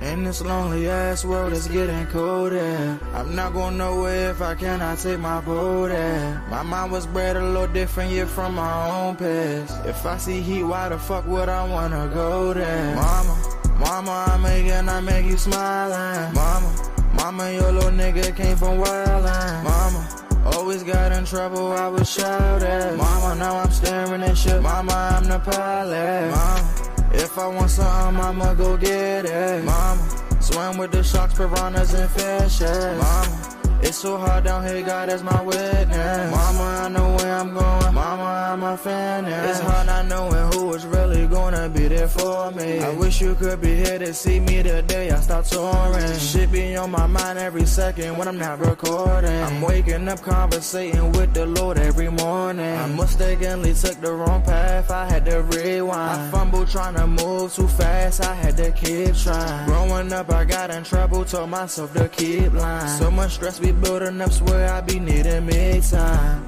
In this lonely ass world, it's getting colder. I'm not going nowhere if I cannot take my boat in. My mind was bred a little different, yeah, from my own past. If I see heat, why the fuck would I wanna go there? Mama, I make you smiling. Mama, your little nigga came from wildin'. Mama, always got in trouble, I was shouting. Mama, now I'm staring at shit. Mama, I'm the pilot. Mama, if I want something, I'ma go get it. Mama, swim with the sharks, piranhas, and fishes. Mama, it's so hard down here, God is my witness. Mama, I know where I'm going. Mama, I'm a fan. It's hard not knowing who is really gonna be there for me. I wish you could be here to see me the day I start touring. Shit be on my mind every second when I'm not recording. I'm waking up conversating with the Lord every morning. I mistakenly took the wrong path, I had to rewind. I fumbled trying to move too fast, I had to keep trying. Growing up, I got in trouble, told myself to keep lying. So much stress be building up, swear I be needing me time.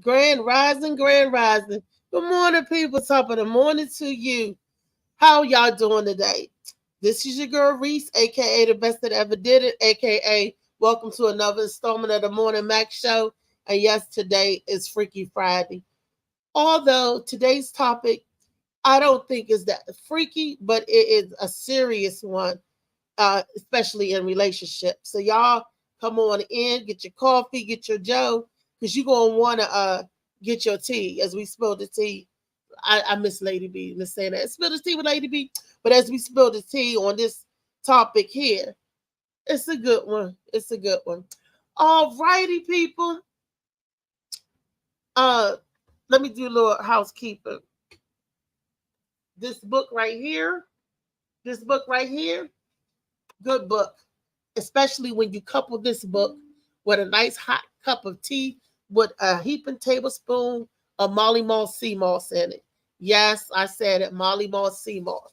Grand rising, grand rising. Good morning, people. Top of the morning to you. How y'all doing today? This is your girl Reese, aka the best that ever did it, aka welcome to another installment of the Morning Max Show. And yes, today is Freaky Friday. Although today's topic, I don't think is that freaky, but it is a serious one, especially in relationships. So y'all come on in, get your coffee, get your Joe, because you're going to want to get your tea as we spill the tea. I miss Lady B, miss saying that. Spill the tea with Lady B. But as we spill the tea on this topic here, it's a good one. It's a good one. All righty, people. Let me do a little housekeeping. This book right here, good book. Especially when you couple this book with a nice hot cup of tea with a heaping tablespoon of Molly Moss sea moss in it. Yes, I said it, Molly Moss sea moss.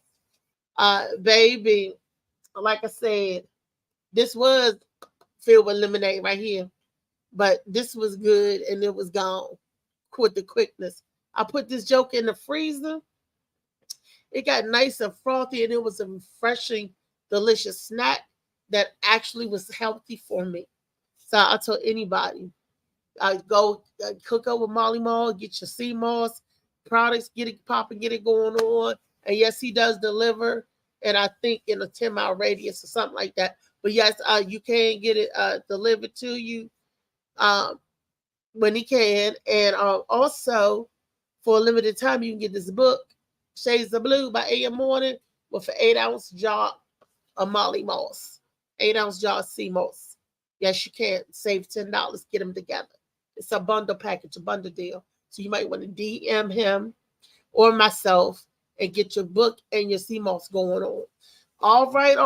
Baby, like I said, this was filled with lemonade right here, but this was good and it was gone with the quickness. I put this joke in the freezer. It got nice and frothy and it was a refreshing, delicious snack that actually was healthy for me. So I tell anybody, go cook up with Molly Mall, get your sea moss products, get it popping, get it going on. And yes, he does deliver, and I think in a 10-mile radius or something like that. But yes, you can get it delivered to you when he can. And also, for a limited time, you can get this book, Shades of Blue by A.M. Morning, with an 8-ounce jar of Molly Moss, 8-ounce jar of sea moss. Yes, you can. Save $10. Get them together. It's a bundle package, a bundle deal. So you might want to DM him or myself and get your book and your sea moss going on. All right.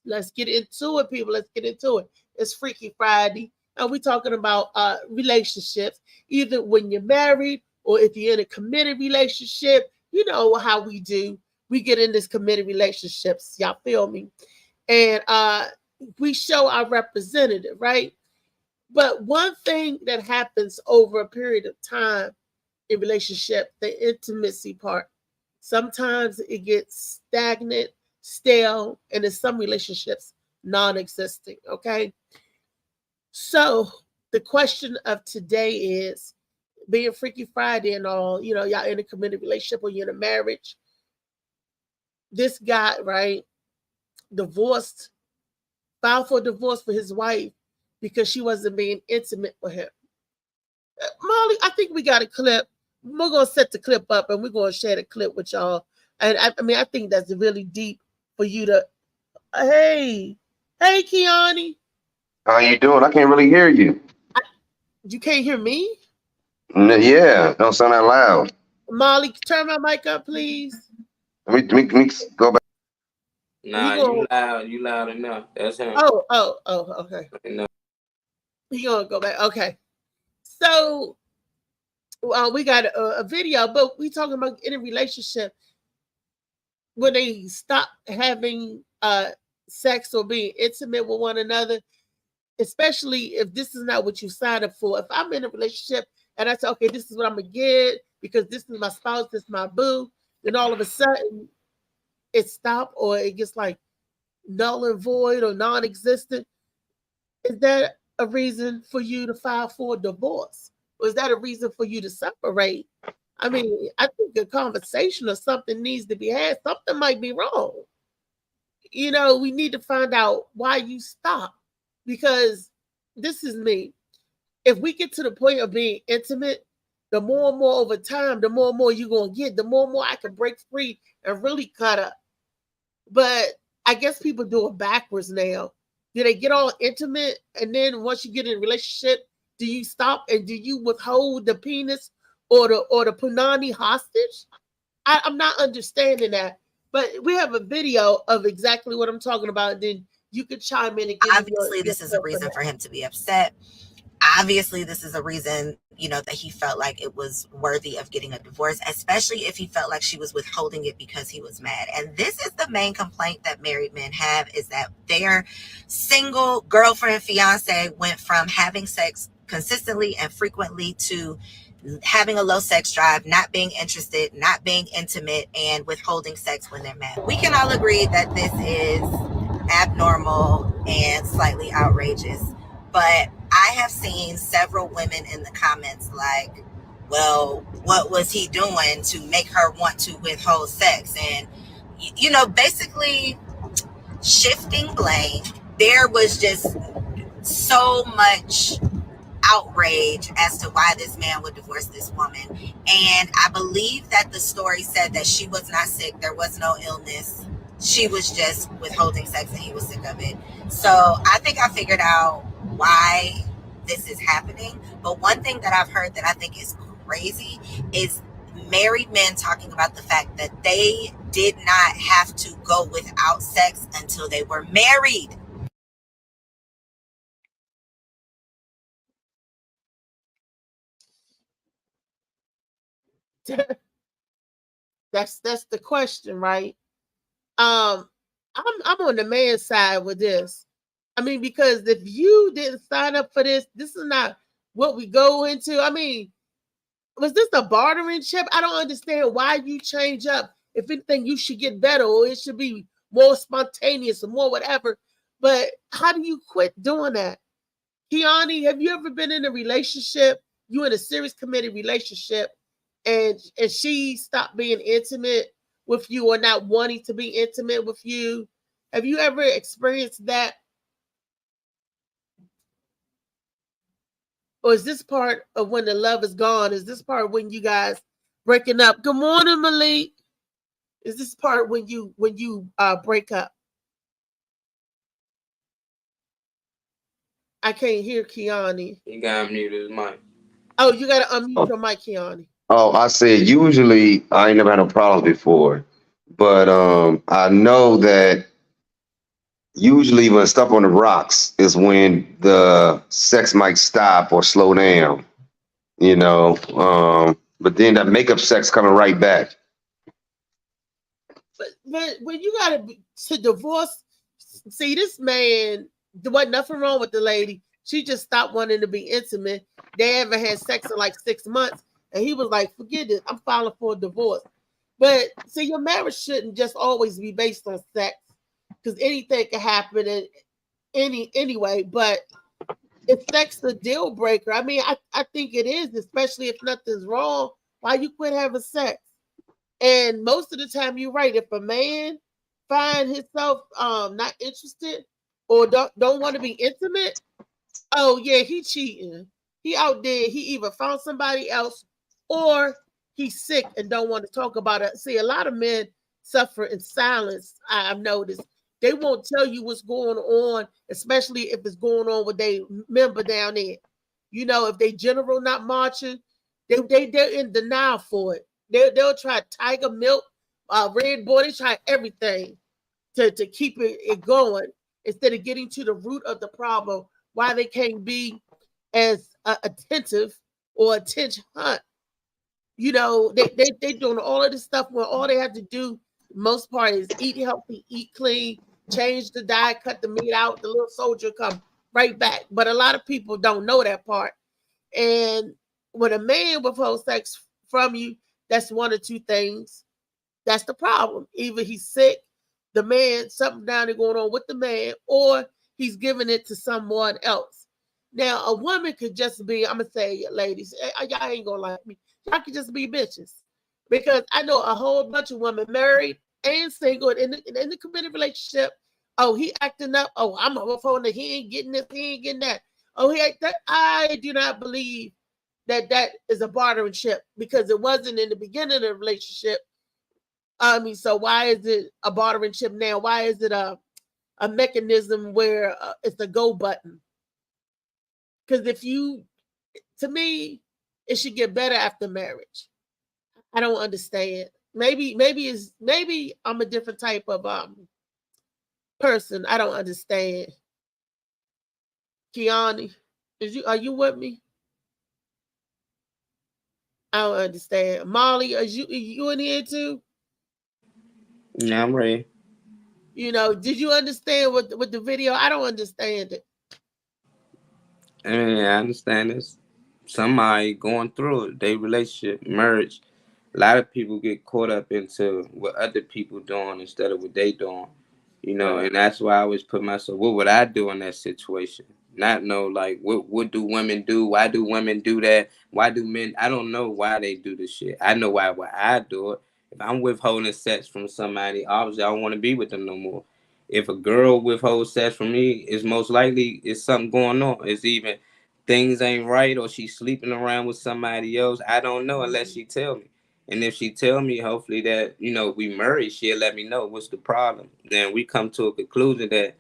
Let's get into it, people. Let's get into it. It's Freaky Friday. And we're talking about relationships, either when you're married or if you're in a committed relationship. You know how we do. We get in this committed relationships. Y'all feel me? And we show our representative, right? But one thing that happens over a period of time in relationship, the intimacy part, sometimes it gets stagnant, stale, and in some relationships, non-existent, okay? So the question of today is, being Freaky Friday and all, you know, y'all in a committed relationship or you're in a marriage, this guy, right, divorced, filed for divorce for his wife because she wasn't being intimate with him. Molly, I think we got a clip. We're going to set the clip up and we're going to share the clip with y'all. And I think that's really deep for you to, hey, Kiani. How you doing? I can't really hear you. You can't hear me? Yeah, don't sound that loud. Molly, turn my mic up, please. Let me go back. He Nah, going you loud enough. That's him. okay. No. He gonna go back. Okay. So we got a video, but we talking about in a relationship when they stop having sex or being intimate with one another, especially if this is not what you signed up for. If I'm in a relationship and I say, okay, this is what I'm gonna get because this is my spouse, this is my boo, then all of a sudden it stops or it gets like null and void or non-existent. Is that a reason for you to file for a divorce? Or is that a reason for you to separate? I mean, I think a conversation or something needs to be had. Something might be wrong. We need to find out why you stop. Because this is me. If we get to the point of being intimate, the more and more over time, the more and more you're going to get, the more and more I can break free and really cut up. But I guess people do it backwards now. Do they get all intimate and then once you get in a relationship, do you stop and do you withhold the penis or the punani hostage? I'm not understanding that. But we have a video of exactly what I'm talking about. And then you could chime in and give Obviously, this is a reason for him to be upset. Obviously, this is a reason, that he felt like it was worthy of getting a divorce, especially if he felt like she was withholding it because he was mad. And this is the main complaint that married men have, is that their single girlfriend, fiance went from having sex consistently and frequently to having a low sex drive, not being interested, not being intimate, and withholding sex when they're mad. We can all agree that this is abnormal and slightly outrageous. But I have seen several women in the comments like, well, what was he doing to make her want to withhold sex? And, basically shifting blame. There was just so much outrage as to why this man would divorce this woman. And I believe that the story said that she was not sick. There was no illness. She was just withholding sex and he was sick of it. So I think I figured out why this is happening. But one thing that I've heard that I think is crazy is married men talking about the fact that they did not have to go without sex until they were married. That's the question, right? I'm on the man's side with this. I mean, because if you didn't sign up for this, this is not what we go into. I mean, was this a bartering chip? I don't understand why you change up. If anything, you should get better, or it should be more spontaneous or more whatever. But how do you quit doing that? Kiani, have you ever been in a relationship? You in a serious committed relationship, and she stopped being intimate with you or not wanting to be intimate with you? Have you ever experienced that? Or is this part of when the love is gone? Is this part when you guys breaking up? Good morning, Malik. Is this part when you break up? I can't hear Kiani. He got muted his mic. Oh, you gotta unmute your mic, Kiani. Oh, I said usually I ain't never had no problems before, but I know that usually when stuff on the rocks is when the sex might stop or slow down, but then that makeup sex coming right back. But when you to divorce, see, this man, there wasn't nothing wrong with the lady. She just stopped wanting to be intimate. They haven't had sex in like 6 months. And he was like, forget it, I'm filing for a divorce. But see, your marriage shouldn't just always be based on sex, because anything can happen in anyway. But if sex is a deal breaker, I mean, I think it is, especially if nothing's wrong. Why you quit having sex? And most of the time, you're right. If a man find himself not interested or don't want to be intimate, oh yeah, he cheating. He out there. He either found somebody else or he's sick and don't want to talk about it. See, a lot of men suffer in silence. I've noticed they won't tell you what's going on, especially if it's going on with their member down there. You know, if they general not marching, they're in denial for it. They'll try tiger milk, red boy, they try everything to keep it going instead of getting to the root of the problem, why they can't be as attentive or attention hunt. You know, they doing all of this stuff where all they have to do, most part, is eat healthy, eat clean, change the diet, cut the meat out. The little soldier come right back. But a lot of people don't know that part. And when a man withholds sex from you, that's one or two things. That's the problem. Either he's sick, the man, something down there going on with the man, or he's giving it to someone else. Now, a woman could just be, I'm going to say, ladies, y'all ain't going to like me. Y'all could just be bitches. Because I know a whole bunch of women married and single in the committed relationship. Oh, he acting up. Oh, I'm on the phone. He ain't getting this. He ain't getting that. Oh, he ain't that. I do not believe that is a bartering ship because it wasn't in the beginning of the relationship. I mean, so why is it a bartering chip now? Why is it a mechanism where it's a go button? Because to me, it should get better after marriage. I don't understand. Maybe I'm a different type of person. I don't understand. Kiani, are you with me? I don't understand. Molly, are you in here too? Yeah, I'm ready. You know, did you understand with the video? I don't understand it. I mean, I understand this. Somebody going through it, their relationship, marriage. A lot of people get caught up into what other people doing instead of what they doing. You know, Right. and that's why I always put myself, what would I do in that situation? Not know like what do women do? Why do women do that? Why do men? I don't know why they do this shit. I know why I do it. If I'm withholding sex from somebody, obviously I don't want to be with them no more. If a girl withholds sex from me, it's most likely it's something going on. It's even things ain't right or she's sleeping around with somebody else. I don't know unless she tell me. And if she tell me, hopefully that, you know, we married, she'll let me know what's the problem. Then we come to a conclusion that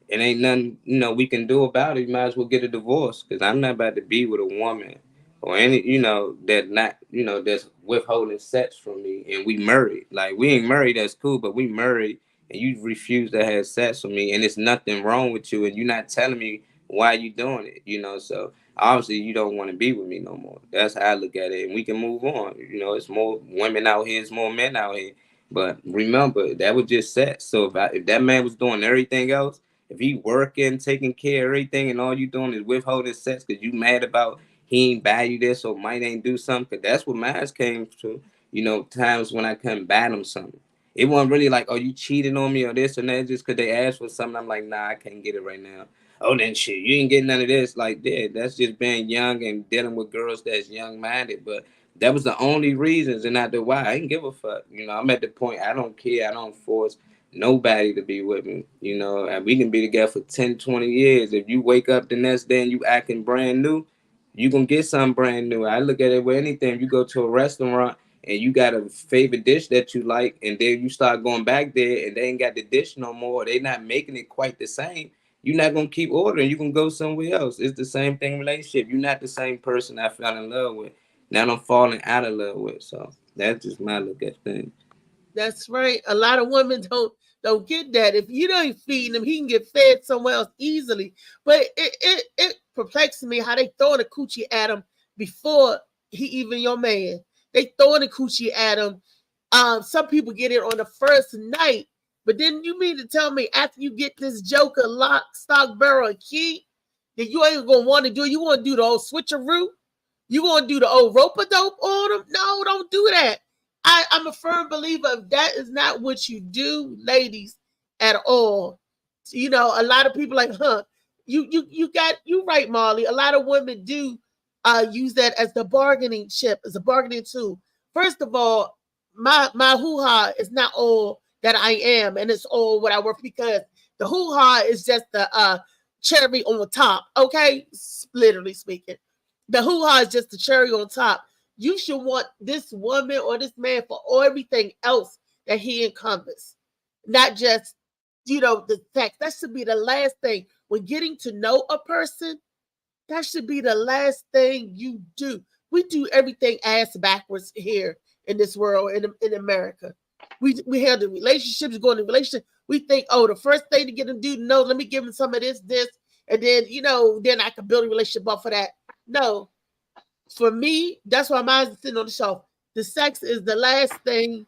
it ain't nothing, you know, we can do about it. You might as well get a divorce because I'm not about to be with a woman or any, you know, that not, you know, that's withholding sex from me and we married. Like we ain't married, that's cool, but we married and you refuse to have sex with me and it's nothing wrong with you and you're not telling me why you doing it, you know, so obviously you don't want to be with me no more. That's how I look at it and we can move on. You know, it's more women out here, it's more men out here. But remember, that was just sex. So if that man was doing everything else, if he working, taking care of everything, and all you doing is withholding sex because you mad about he ain't buy you this or might ain't do something, because that's what mine came to. You know, times when I couldn't buy them something. It wasn't really like, oh, you cheating on me or this or that just because they asked for something. I'm like, nah, I can't get it right now. Oh, then shit, you ain't getting none of this. Like, yeah, that's just being young and dealing with girls that's young minded. But that was the only reasons and not the why. I didn't give a fuck. You know, I'm at the point I don't care. I don't force nobody to be with me, you know, and we can be together for 10, 20 years. If you wake up the next day and you acting brand new, you gonna get something brand new. I look at it with anything. If you go to a restaurant and you got a favorite dish that you like, and then you start going back there and they ain't got the dish no more, they not making it quite the same, you're not gonna keep ordering. You can go somewhere else. It's the same thing in relationship. You're not the same person I fell in love with. Now I'm falling out of love with. So that's just my look at things. That's right. A lot of women don't get that. If you don't feed him, he can get fed somewhere else easily. But it perplexes me how they throwing a coochie at him before he even your man. They throwing a coochie at him. Some people get it on the first night, but then you mean to tell me after you get this joker lock, stock, barrel, and key, that you ain't gonna want to do it? You want to do the old switcheroo? You gonna do the old rope-a-dope on them? No, don't do that. I'm a firm believer if that is not what you do, ladies, at all. You know, a lot of people like, you right, Molly. A lot of women do use that as the bargaining chip, as a bargaining tool. First of all, my hoo-ha is not all that I am, and it's all what I work, because the hoo-ha is just the cherry on top, okay? Literally speaking. The hoo-ha is just the cherry on top. You should want this woman or this man for everything else that he encompasses, not just, you know, the sex. That should be the last thing. When getting to know a person, That should be the last thing you do. We do everything ass backwards here in this world, in America. We have the relationships, going to relationship. We think, oh, the first thing to get them to do, no, let me give them some of this, and then, then I can build a relationship off of that. No. For me, that's why mine's sitting on the shelf. The sex is the last thing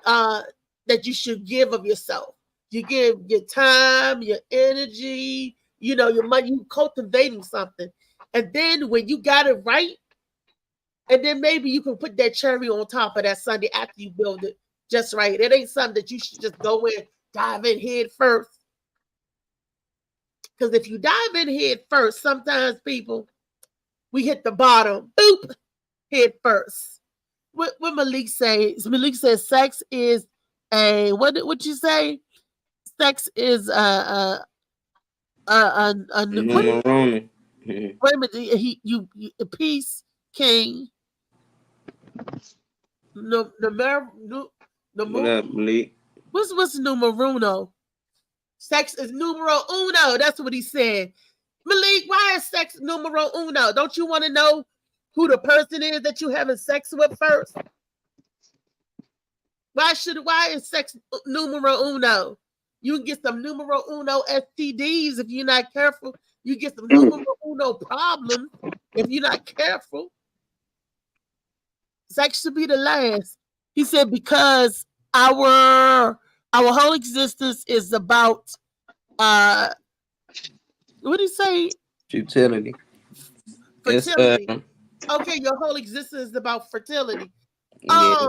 that you should give of yourself. You give your time, your energy, your money, you cultivating something. And then when you got it right, and then maybe you can put that cherry on top of that Sunday after you build it just right. It ain't something that you should just go in, dive in head first. Because if you dive in head first, sometimes people, we hit the bottom, boop, head first. What Malik says? Malik says sex is what you say? Sex is a numeroni. Wait a minute, you peace king. No, What up, Malik? What's numero uno? Sex is numero uno. That's what he said. Malik, why is sex numero uno? Don't you want to know who the person is that you having sex with first? Why is sex numero uno? You can get some numero uno STDs if you're not careful. You get some numero uno problems if you're not careful. Sex should be the last. He said because our whole existence is about what did he say? Fertility. Fertility. Okay, your whole existence is about fertility. Yeah.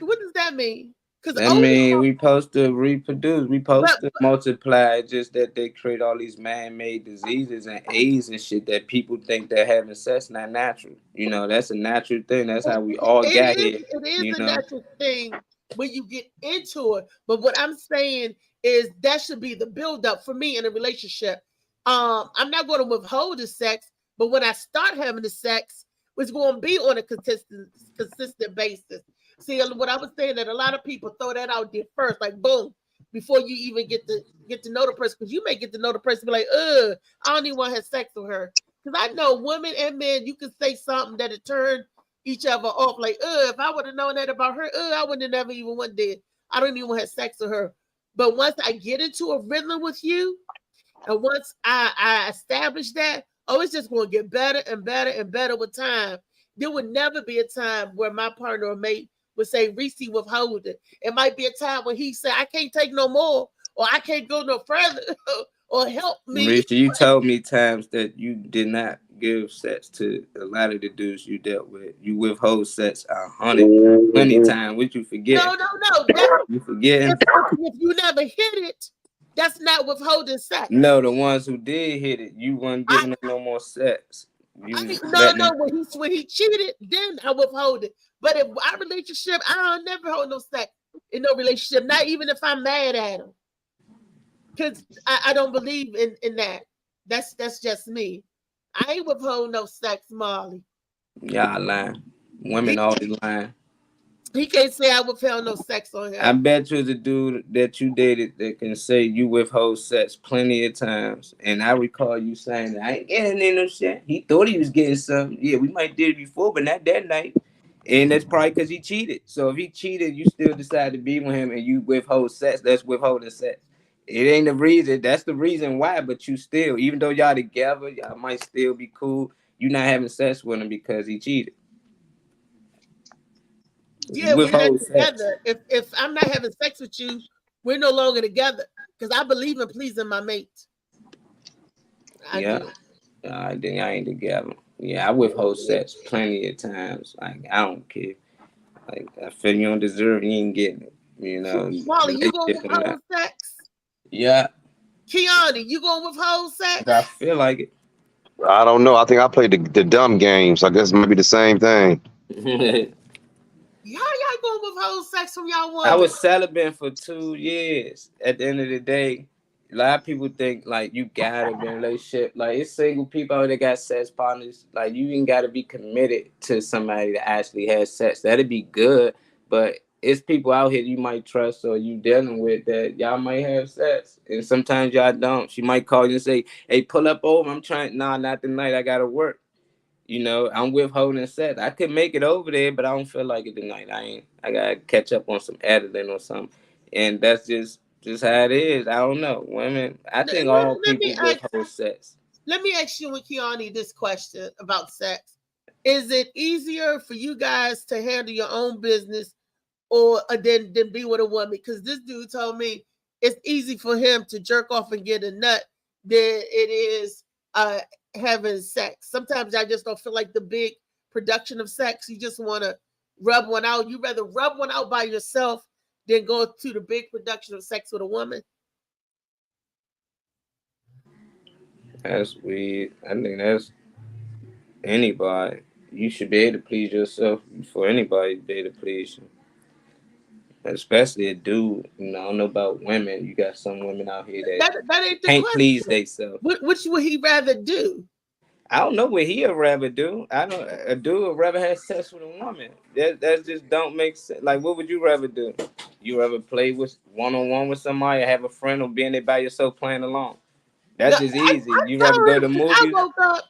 What does that mean? That mean we supposed to reproduce, we supposed to multiply. Just that they create all these man-made diseases and AIDS and shit that people think they're having sex not natural. That's a natural thing. That's how we all got here. It is a natural thing when you get into it. But what I'm saying is that should be the buildup for me in a relationship. I'm not going to withhold the sex, but when I start having the sex, it's going to be on a consistent basis. See, what I was saying, that a lot of people throw that out there first, like boom, before you even get to know the person, because you may get to know the person, be like, I don't even want to have sex with her. Because I know women and men, you can say something that it turn each other off, like, if I would have known that about her, I wouldn't have never even went there. I don't even want to have sex with her. But once I get into a rhythm with you, and once I establish that, it's just going to get better and better and better with time. There would never be a time where my partner or mate would say, Reese, withhold it. It might be a time when he said, I can't take no more, or I can't go no further, or help me. Reese, you told me times that you did not give sex to a lot of the dudes you dealt with. You withhold sex 120 times. What you forget? No. You forgetting? If you never hit it, that's not withholding sex. No, the ones who did hit it, you weren't giving them no more sex. When he cheated, then I withhold it. But if our relationship, I don't never hold no sex in no relationship, not even if I'm mad at him. Because I don't believe in that. That's just me. I ain't withhold no sex, Marley. Y'all lying. Women always lying. He can't say I withheld no sex on him. I bet you the dude that you dated that can say you withhold sex plenty of times. And I recall you saying that I ain't getting in no shit. He thought he was getting something. Yeah, we might did it before, but not that night. And that's probably because he cheated. So if he cheated, you still decide to be with him and you withhold sex, that's withholding sex. It ain't the reason. That's the reason why. But you still, even though y'all together, y'all might still be cool. You not having sex with him because he cheated. Yeah, we're not together. If I'm not having sex with you, we're no longer together. Because I believe in pleasing my mate. I ain't together. Yeah, I withhold sex plenty of times. Like, I don't care. Like, I feel you don't deserve it, you ain't getting it. Molly, you gonna withhold sex? Yeah. Kiani, you gonna withhold sex? I feel like it. I don't know. I think I played the dumb games. I guess it might be the same thing. Y'all gonna withhold sex from y'all woman? I was celibate for 2 years. At the end of the day, a lot of people think like you gotta be in a relationship. Like, it's single people out there got sex partners. Like, you ain't gotta be committed to somebody that actually has sex. That'd be good, but it's people out here you might trust or you dealing with that y'all might have sex, and sometimes y'all don't. She might call you and say, "Hey, pull up over. I'm trying." Nah, not tonight. I gotta work. I'm withholding sex. I could make it over there, but I don't feel like it tonight. I gotta catch up on some editing or something, and that's just how it is. I don't know, women. I think all people withhold sex. Let me ask you and Kiani this question about sex. Is it easier for you guys to handle your own business or than be with a woman? Because this dude told me it's easy for him to jerk off and get a nut than it is having sex. Sometimes I just don't feel like the big production of sex. You just want to rub one out. You rather rub one out by yourself than go to the big production of sex with a woman. That's weird. I think that's anybody. You should be able to please yourself before anybody be able to please you. Especially a dude. I don't know about women. You got some women out here that ain't the can't question. please themselves. Which would he rather do? I don't know what he'd rather do. A dude would rather have sex with a woman. That just don't make sense. Like, what would you rather do? You rather play with one-on-one with somebody, or have a friend, or being there by yourself playing alone? That's just easy. You rather go to movies. I woke up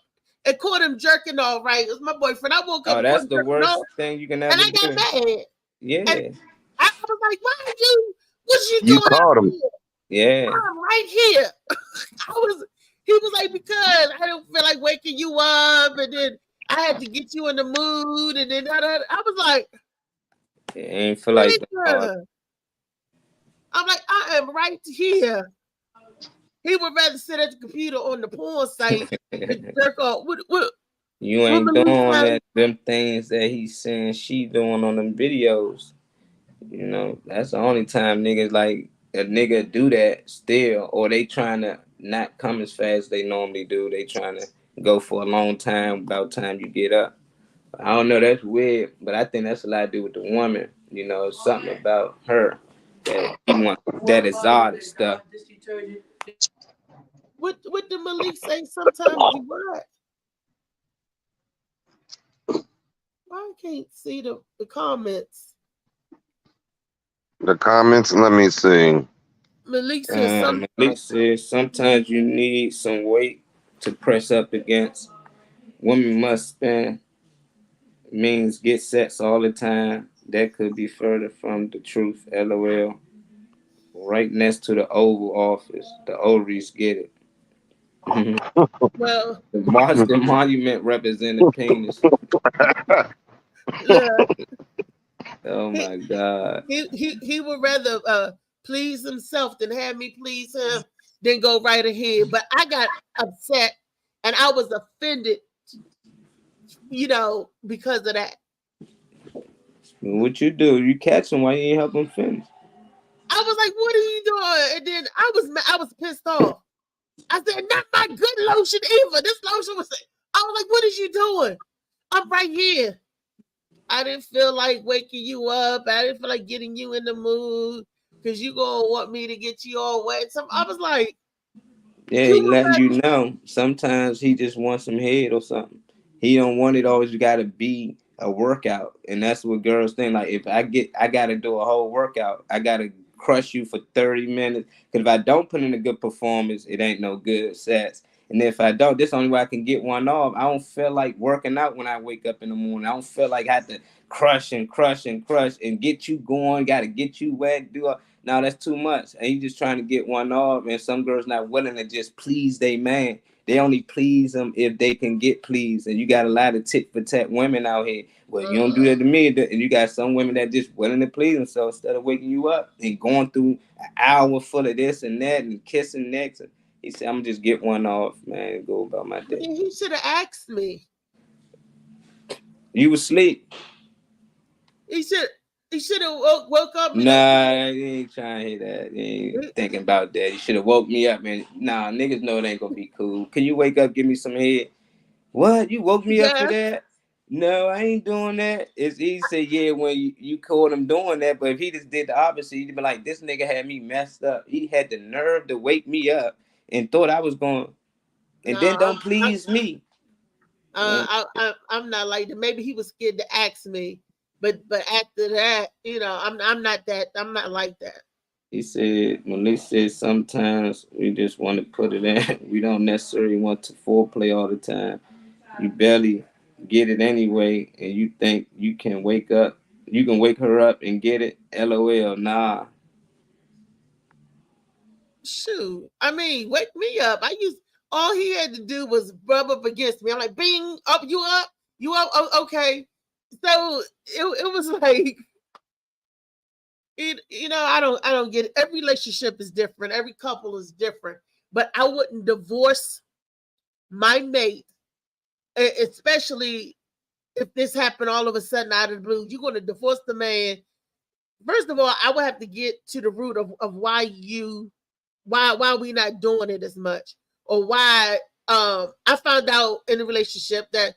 and caught him jerking off. Right, it was my boyfriend. I woke up. Oh, that's the worst thing you can ever do. And I got mad. Yeah. And I was like, "Why did you? What you doing?" You called him. Yeah. I'm right here. He was like, "Because I don't feel like waking you up, and then I had to get you in the mood, and then I was like, it ain't feel like that. I'm like, I am right here." He would rather sit at the computer on the porn site and jerk off. You ain't doing them things that he's saying she doing on them videos. That's the only time niggas like a nigga do that still, or they trying to not come as fast as they normally do. They trying to go for a long time about time you get up. I don't know, that's weird, but I think that's a lot to do with the woman. Something about her that he wants that exotic stuff. What did Malik say? Sometimes you what? I can't see the comments. The comments, let me see. Malik says sometimes you need some weight to press up against. Women must spend means get sex all the time. That could be further from the truth. LOL. Right next to the Oval Office. The ovaries get it. Well, the monument represents the penis. Yeah. Oh my God. He would rather please himself than have me please him. Then go right ahead. But I got upset and I was offended, because of that. What you do? You catch him, why you ain't help him finish? I was like, "What are you doing?" And then I was pissed off. I said, "Not my good lotion either. This lotion was." I was like, "What is you doing? I'm right here." I didn't feel like waking you up. I didn't feel like getting you in the mood because you gonna want me to get you all wet. So I was like, "Yeah, he letting you know. Sometimes he just wants some head or something. He don't want it always. You gotta be a workout, and that's what girls think. Like if I gotta do a whole workout. I gotta crush you for 30 minutes. Because if I don't put in a good performance, it ain't no good sex. And if I don't, this is the only way I can get one off. I don't feel like working out when I wake up in the morning. I don't feel like I have to crush and get you going. Got to get you wet. No, that's too much. And you just trying to get one off. And some girls not willing to just please they man. They only please them if they can get pleased. And you got a lot of tit for tat women out here. Well, you don't do that to me. And you got some women that just willing to please themselves instead of waking you up and going through an hour full of this and that and kissing necks. He said, "I'm just get one off, man, and go about my day." He should have asked me. You was asleep. He should have woke up. Nah, he ain't trying to hear that. He ain't thinking about that. He should have woke me up, man. Nah, niggas know it ain't gonna be cool. Can you wake up, give me some head? What? You woke me up for that? No, I ain't doing that. It's easy to say, yeah, when you caught him doing that, but if he just did the opposite, he'd be like, this nigga had me messed up. He had the nerve to wake me up and thought I was going, and then don't please me. I'm not like that. Maybe he was scared to ask me But after that, I'm not like that. He said, Malik said, sometimes we just want to put it in. We don't necessarily want to foreplay all the time. You barely get it anyway, and you think you can wake her up and get it. LOL, nah. Shoot, I mean, wake me up. All he had to do was rub up against me. I'm like, bing, up, you up, oh, okay. So it was like, I don't get it. Every relationship is different. Every couple is different. But I wouldn't divorce my mate, especially if this happened all of a sudden out of the blue. You're going to divorce the man. First of all, I would have to get to the root of why we not doing it as much, or why I found out in the relationship that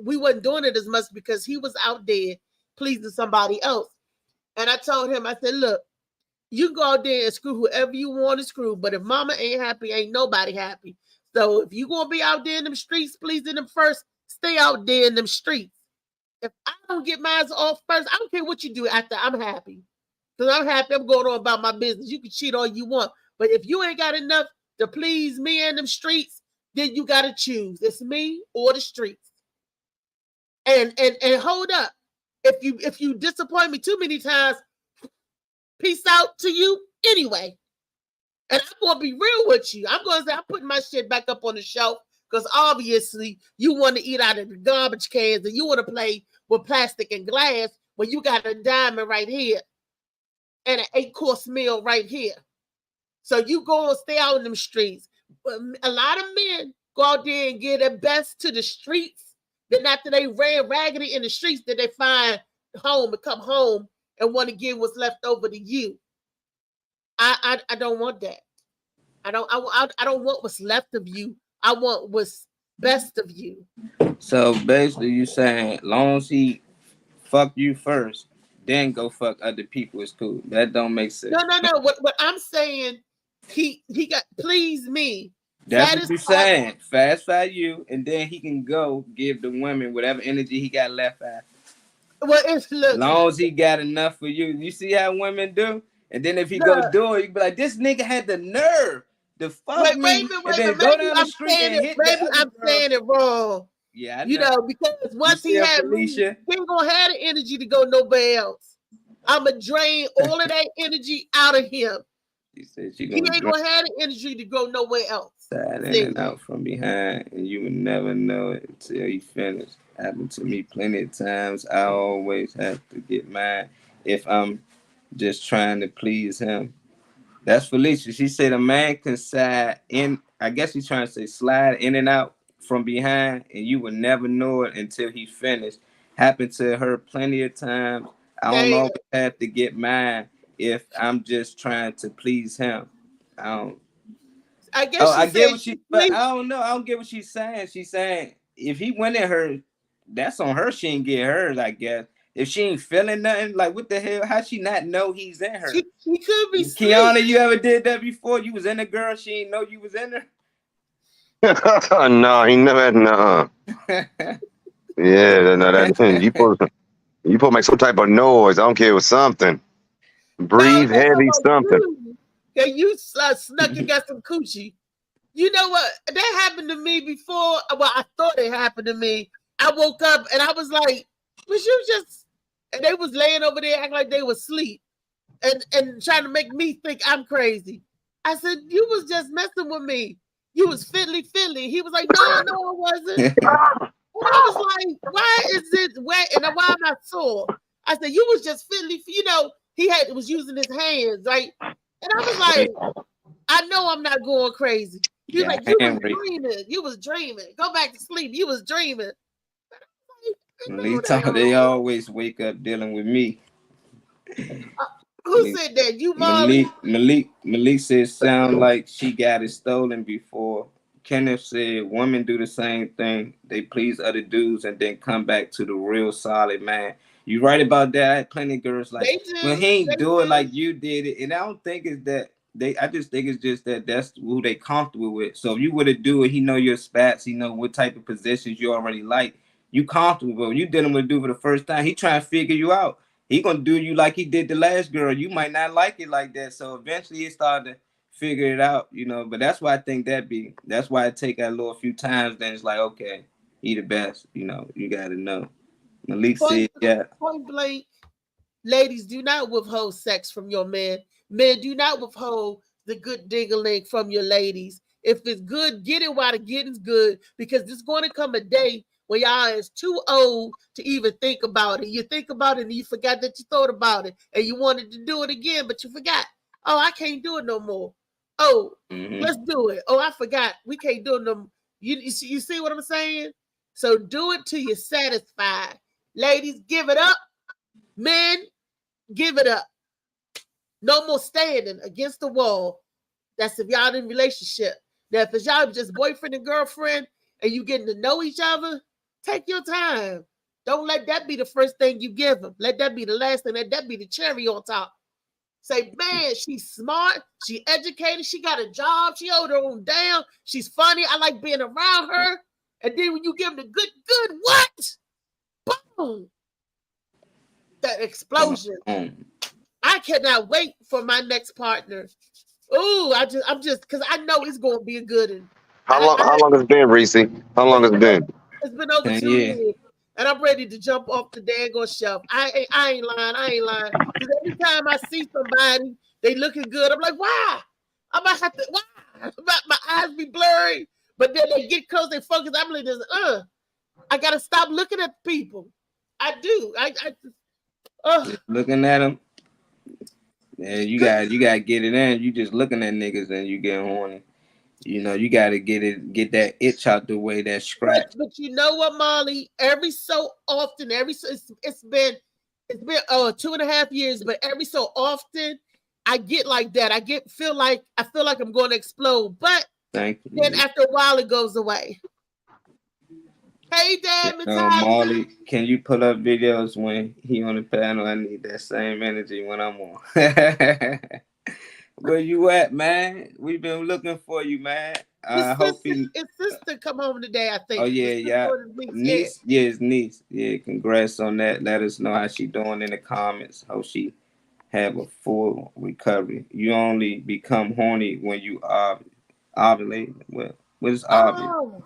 we wasn't doing it as much because he was out there pleasing somebody else. And I told him, I said, look, you go out there and screw whoever you want to screw, but if mama ain't happy, ain't nobody happy. So if you gonna be out there in them streets pleasing them first, stay out there in them streets. If I don't get mine off first, I don't care what you do after I'm happy. Because I'm happy, I'm going on about my business. You can cheat all you want. But if you ain't got enough to please me in them streets, then you got to choose. It's me or the streets. And hold up. If you disappoint me too many times, peace out to you anyway. And I'm going to be real with you. I'm going to say I'm putting my shit back up on the shelf because obviously you want to eat out of the garbage cans and you want to play with plastic and glass when you got a diamond right here and an 8-course meal right here. So you go and stay out in them streets. A lot of men go out there and give their best to the streets. Then after they ran raggedy in the streets, that they find home and come home and want to give what's left over to you. I don't want that. I don't want what's left of you. I want what's best of you. So basically, you saying, long as he fuck you first, then go fuck other people is cool. That don't make sense. No. What I'm saying, he got please me. That's what you're saying. Satisfy you, and then he can go give the women whatever energy he got left after. Well, as long as he got enough for you. You see how women do? And then if he go do it, you be like, this nigga had the nerve to fuck me. And then go down the street and hit the other I'm saying it wrong. Yeah, because once he had me, he ain't gonna have the energy to go nowhere else. I'ma drain all of that energy out of him. He said he ain't gonna have the energy to go nowhere else. Side in and out from behind, and you would never know it until he finished. Happened to me plenty of times. I always have to get mine if I'm just trying to please him. That's Felicia. She said a man can slide in. I guess he's trying to say slide in and out from behind, and you would never know it until he finished. Happened to her plenty of times. I don't always have to get mine if I'm just trying to please him. I get what she, but I don't know. I don't get what she's saying. She's saying if he went at her, that's on her. She ain't get hers, I guess. If she ain't feeling nothing, like what the hell? How she not know he's in her? She could be. Kiana, you ever did that before? You was in a girl, she ain't know you was in her. No, he never had no. Yeah, no, that you supposed to make some type of noise. I don't care, it was something. Breathe heavy, something. Yeah, you snuck and got some coochie. You know what? That happened to me before. Well, I thought it happened to me. I woke up and I was like, was you just, and they was laying over there acting like they was asleep and trying to make me think I'm crazy. I said, you was just messing with me. You was fiddly. He was like, no, I wasn't. And I was like, why is it wet and why am I sore? I said, you was just fiddly. He was using his hands, right? And I was like, I know I'm not going crazy. He was like, you was dreaming. You was dreaming. Go back to sleep. You was dreaming. They always wake up dealing with me. Who said that? You, Molly? Malik said, sound like she got it stolen before. Kenneth said, women do the same thing. They please other dudes and then come back to the real solid man. You right about that. I had plenty of girls like, well, he ain't do it like you did it. And I don't think it's that. I just think it's just that that's who they comfortable with. So if you were to do it, he know your spats. He know what type of positions you already like. You comfortable, but when you dealing with a dude for the first time, he trying to figure you out. He gonna do you like he did the last girl. You might not like it like that. So eventually he started to figure it out, you know. But that's why I think that's why I take that little few times, then it's like, okay, he the best, you know, you gotta know. Malik said, yeah. Point blank, ladies, do not withhold sex from your men. Men, do not withhold the good dingling from your ladies. If it's good, get it while the getting's good, because there's going to come a day when y'all is too old to even think about it. You think about it and you forgot that you thought about it, and you wanted to do it again, but you forgot. Oh, I can't do it no more. Oh, let's do it. Oh, I forgot. We can't do it no more. You see what I'm saying? So do it till you're satisfied. Ladies, give it up. Men, give it up. No more standing against the wall. That's if y'all in a relationship. Now, if it's y'all just boyfriend and girlfriend and you getting to know each other, take your time. Don't let that be the first thing you give them. Let that be the last thing. Let that be the cherry on top. Say, man, she's smart. She educated. She got a job. She hold her own down. She's funny. I like being around her. And then when you give them the good what? Boom. That explosion. I cannot wait for my next partner. Ooh, I'm just because I know it's gonna be a good one. How long has it been, Reese? How long has it been? It's been over 2 years. And I'm ready to jump off the daggone shelf. I ain't lying. Because every time I see somebody, they looking good. I'm like, why? I might have to, why? My eyes be blurry. But then they get close, they focus. I'm like, I gotta stop looking at people. I do. Just looking at them. Yeah, you gotta get it in. You just looking at niggas and you get horny. You know, you gotta get that itch out the way, that scratch. But you know what, Molly? Every so often, it's been 2.5 years, but every so often I get like that. I feel like I'm going to explode. But thank you. Then after a while it goes away. Hey, Dad, Molly, can you pull up videos when he on the panel? I need that same energy when I'm on. Where you at, man? We've been looking for you, man. His sister come home today, I think. Oh yeah. Niece, his niece. Yeah, congrats on that. Let us know how she doing in the comments. Hope she have a full recovery. You only become horny when you ovulate. Well, what is ovulate?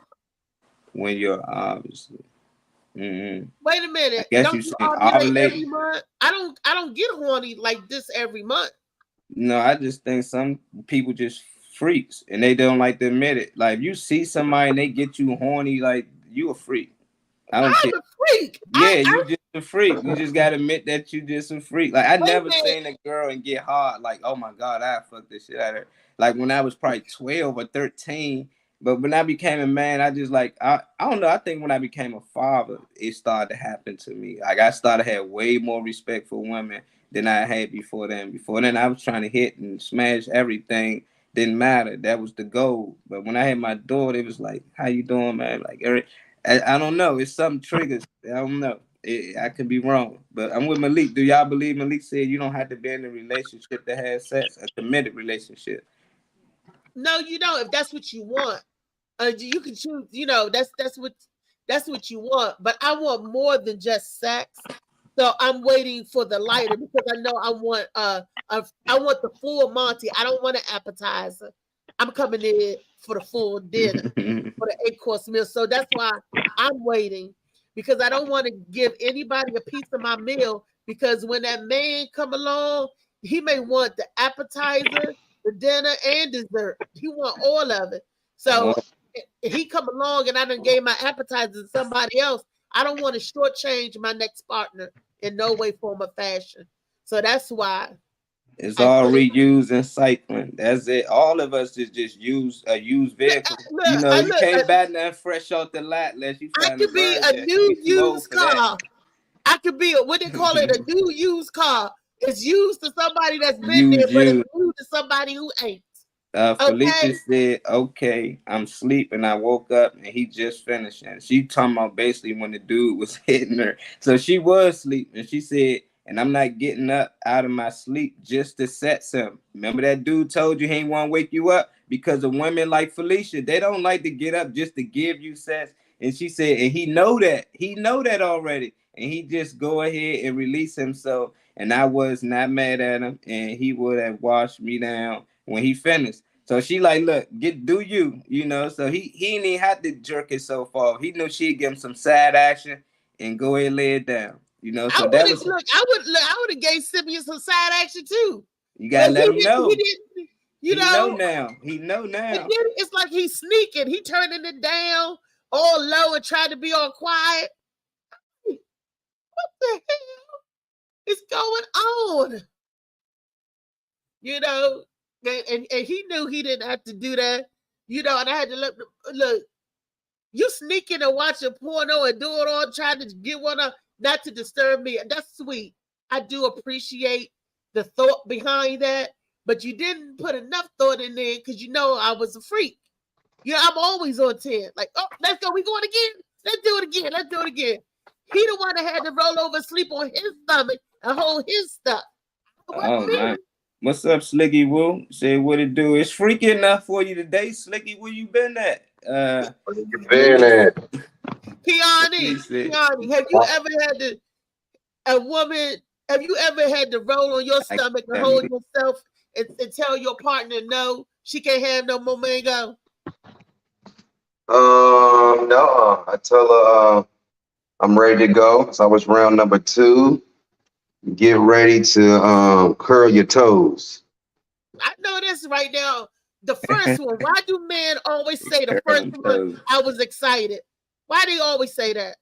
When you're obviously. Mm-hmm. Wait a minute. I guess you say ovulate every month. I don't get horny like this every month. No, I just think some people just freaks and they don't like to admit it. Like if you see somebody and they get you horny, like you a freak. I'm a freak. Yeah, you just a freak. You just gotta admit that you just a freak. Like I never seen a girl and get hard. Like, oh my God, I fuck this shit out of her. Like when I was probably 12 or 13. But when I became a man, I just like I don't know. I think when I became a father, it started to happen to me. Like I started to have way more respect for women than I had before then. Before then, I was trying to hit and smash everything. Didn't matter. That was the goal. But when I had my daughter, it was like, "How you doing, man?" Like, I don't know. It's something triggers. I don't know. I could be wrong. But I'm with Malik. Do y'all believe Malik said you don't have to be in a relationship to have sex, a committed relationship? No, you don't. If that's what you want. You can choose, that's what you want, but I want more than just sex. So I'm waiting for the lighter because I know I want the full Monty. I don't want an appetizer. I'm coming in for the full dinner, for the 8-course meal. So that's why I'm waiting, because I don't want to give anybody a piece of my meal, because when that man come along, he may want the appetizer, the dinner, and dessert. He want all of it. So he come along and I done gave my appetizer to somebody else. I don't want to shortchange my next partner in no way, form, or fashion. So that's why. It's all reuse and cycling. That's it. All of us is just use a used vehicle. You can't buy nothing fresh off the lot unless you find I could be a new used car. I could be what they call it, a new used car. It's used to somebody that's been there, but it's new to somebody who ain't. Felicia said, "Okay, I'm sleeping. I woke up and he just finished." And she talking about basically when the dude was hitting her. So she was sleeping. She said, "And I'm not getting up out of my sleep just to set some." Remember that dude told you he ain't want to wake you up? Because of women like Felicia, they don't like to get up just to give you sex. And she said, and he know that already. And he just go ahead and release himself. And I was not mad at him. And he would have washed me down when he finished. So she like, look, do you, you know? So he didn't even have to jerk it so far. He knew she'd give him some side action and go ahead and lay it down. You know, so that was. I would have gave Simeon some side action too. You gotta let him know. He didn't, you know now. He know now. And then it's like he's sneaking. He turning it down all low and trying to be all quiet. What the hell is going on? You know, and he knew he didn't have to do that. You know, and I had to look. You sneaking and watching porno and doing all, trying to get one up, not to disturb me. That's sweet. I do appreciate the thought behind that, but you didn't put enough thought in there because you know I was a freak. Yeah, I'm always on 10. Like, oh, let's go. We going again. Let's do it again. Let's do it again. He the one that had to roll over and sleep on his stomach and hold his stuff. Oh, man. What's up, Slicky Woo? Say what it do. It's freaky enough for you today, Slicky. Where you been at? Where you been at? Kiani, have you ever had have you ever had to roll on your stomach and hold yourself and tell your partner no, she can't have no more mango? No. I tell her I'm ready to go. So I was round number 2. Get ready to curl your toes. I know this right now. The first one. Why do men always say the first one? I was excited. Why do you always say that?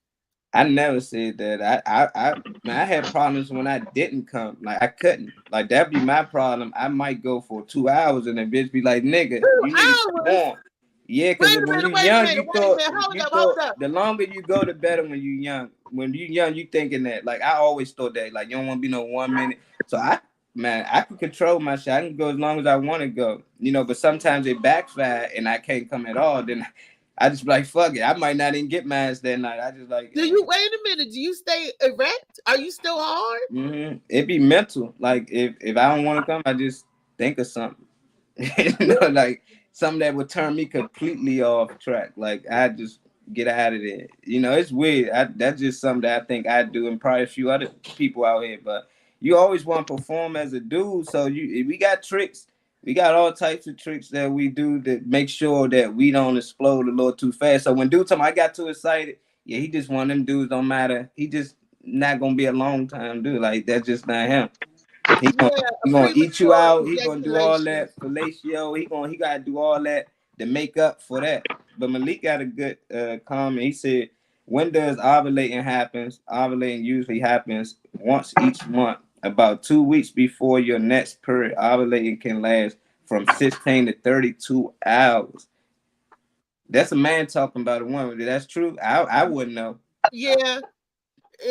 I never said that. I had problems when I didn't come. Like I couldn't. Like that'd be my problem. I might go for 2 hours and the bitch be like, "Nigga, you need to come on." Yeah, because when you're young, you thought the longer you go, the better when you're young. When you're young, you thinking that. Like I always thought that. Like you don't want to be no 1 minute. So I can control my shit. I can go as long as I want to go. You know, but sometimes it backfire and I can't come at all. Then I just be like, fuck it. I might not even get mine that night. I just like. Wait a minute? Do you stay erect? Are you still hard? Mm-hmm. It be mental. Like if I don't want to come, I just think of something. You know, like something that would turn me completely off track. Like I just get out of there. You know, it's weird. That's just something that I think I do, and probably a few other people out here. But you always want to perform as a dude, so we got tricks. We got all types of tricks that we do to make sure that we don't explode a little too fast. So when dude told me I got too excited, yeah, he just one of them dudes. Don't matter. He just not gonna be a long time dude. Like that's just not him. He gonna eat you out. He gonna do all that fellatio. He gotta do all that to make up for that. But Malik got a good comment. He said, when does ovulating happens? Ovulating usually happens once each month, about 2 weeks before your next period. Ovulating can last from 16 to 32 hours. That's a man talking about a woman. That's true. I wouldn't know. Yeah,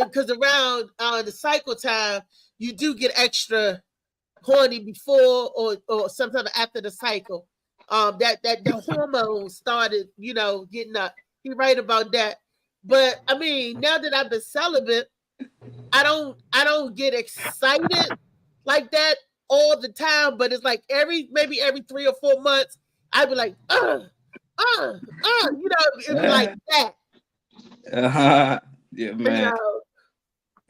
because around the cycle time, you do get extra horny before or sometimes after the cycle. That the hormones started, you know, getting up. He right about that. But I mean, now that I've been celibate, I don't get excited like that all the time. But it's like maybe every 3 or 4 months, I'd be like, you know, it'd be like that. Yeah, man.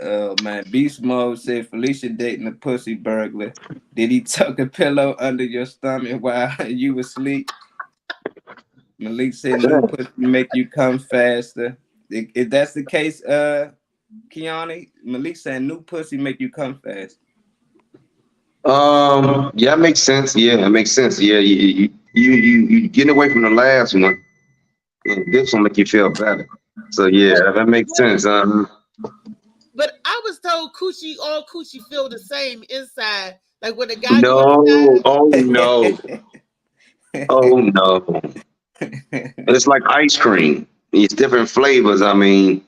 You know, man, Beast Mode said Felicia dating a pussy burglar. Did he tuck a pillow under your stomach while you were asleep? Malik said new pussy make you come faster. If that's the case, Kiani, Malik said new pussy make you come fast. Yeah, it makes sense. Yeah, it makes sense. Yeah, you getting away from the last one, and this one make you feel better. So yeah, that makes sense. But I was told all coochie feel the same inside. Like when a guy no, oh no. It's like ice cream. It's different flavors. I mean,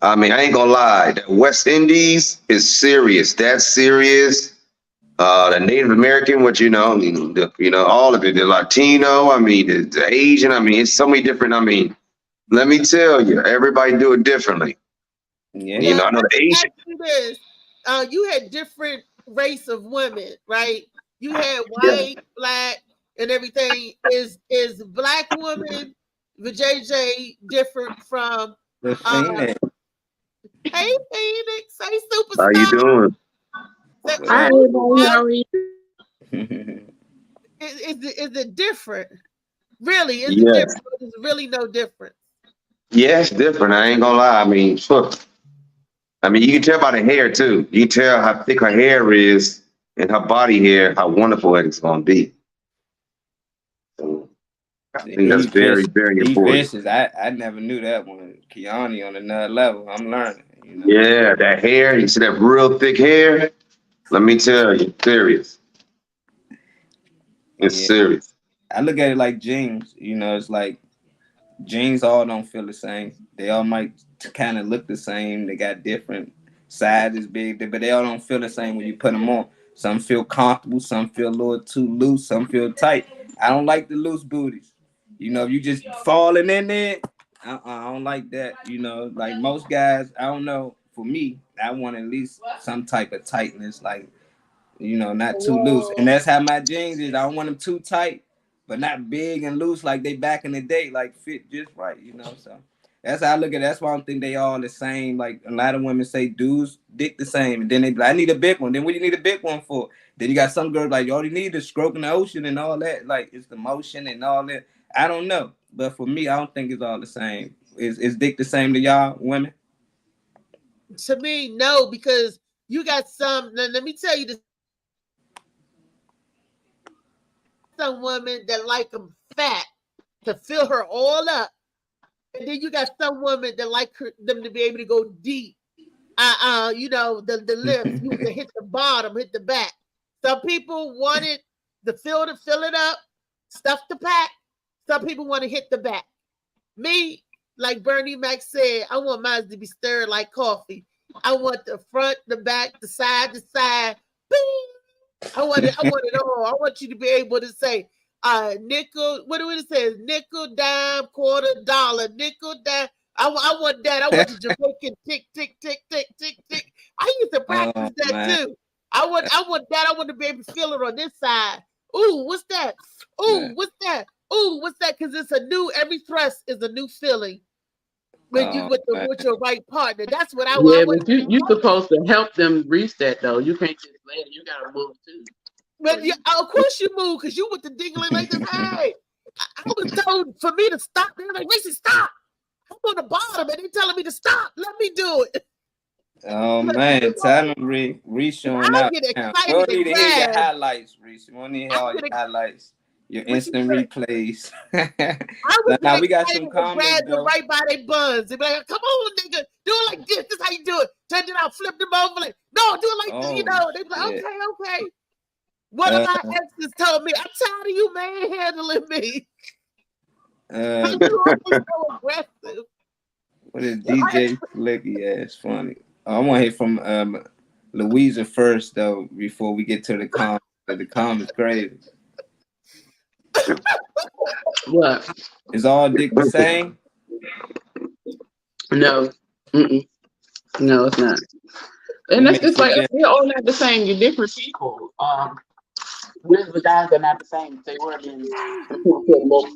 I ain't gonna lie. The West Indies is serious. That's serious. The Native American, what you know, all of it. The Latino. I mean, the Asian. I mean, it's so many different. I mean, let me tell you, everybody do it differently. Yeah, you know, I know the Asian. You had different race of women, right? You had white, black, and everything. Is black woman the JJ different from The Phoenix. hey Phoenix, hey How you superstar. doing? Hi, everybody. How are you? Is it different? Really, is it Yes. different? There's really no difference. Yeah, it's different. I ain't gonna lie. I mean, you can tell by the hair too. You can tell how thick her hair is and her body hair, how wonderful it's gonna be. So I think that's very, very He important. vicious. I never knew that one. Kiani on another level. I'm learning. You know. Yeah, that hair. You see that real thick hair? Let me tell you, serious. It's Yeah. serious. I look at it like jeans. You know, it's like jeans all don't feel the same. They all might kind of look the same. They got different sizes, big, but they all don't feel the same when you put them on. Some feel comfortable, some feel a little too loose, some feel tight. I don't like the loose booties. You know, if you just falling in there, I don't like that. You know, like most guys, I don't know. For me, I want at least some type of tightness, like, you know, not too loose. And that's how my jeans is. I don't want them too tight, but not big and loose like they back in the day, like fit just right, you know. So that's how I look at it. That's why I don't think they all the same. Like a lot of women say dudes dick the same, and then they be like, I need a big one. Then what do you need a big one for? Then you got some girls like, you all you need is stroking the ocean and all that. Like it's the motion and all that. I don't know. But for me, I don't think it's all the same. Is dick the same to y'all women? To me, no, because you got some. Let me tell you this. Some women that like them fat to fill her all up, and then you got some women that like them to be able to go deep. You know, the lips, you to hit the bottom, hit the back. Some people wanted the fill it up, stuff the pack. Some people want to hit the back. Me, like Bernie Mac said, I want mine to be stirred like coffee. I want the front, the back, the side, Bing! I want it all. I want you to be able to say, nickel, what do it say? Nickel, dime, quarter, dollar, nickel, dime. I want that. I want the Jamaican tick, tick, tick, tick, tick, tick. I used to practice that man. too. I want that. I want to be able to feel it on this side. Ooh, what's that? Ooh, what's that? Ooh, what's that? Because it's a new, every thrust is a new feeling when you with your right partner. That's what I want. Yeah, but you're supposed to help them reach that though. You can't just let it. You gotta move too. But of course you move because you with the dingling like this. Hey, I was told for me to stop. They're like, Reese, stop. I'm on the bottom and they're telling me to stop. Let me do it. Oh man, tell them Reese showing out. Get excited. We don't need to hear your highlights, Reese. We don't need to hear all your highlights. Your instant replays. Now we got some comments though. Right by their buns. They be like, come on, nigga, do it like this. This is how you do it. Turn it out, flip them over. Like, no, do it like this. You know, they be like, okay. One of my exes told me, I'm tired of you manhandling me. You always so aggressive. What is DJ Flicky ass funny? I want to hear from Louisa first though before we get to the comments. The comments crazy. What? Is all dick the same? No. No, it's not. And that's just like we're all not the same. You're different people. With the guys are not the same. If they were, then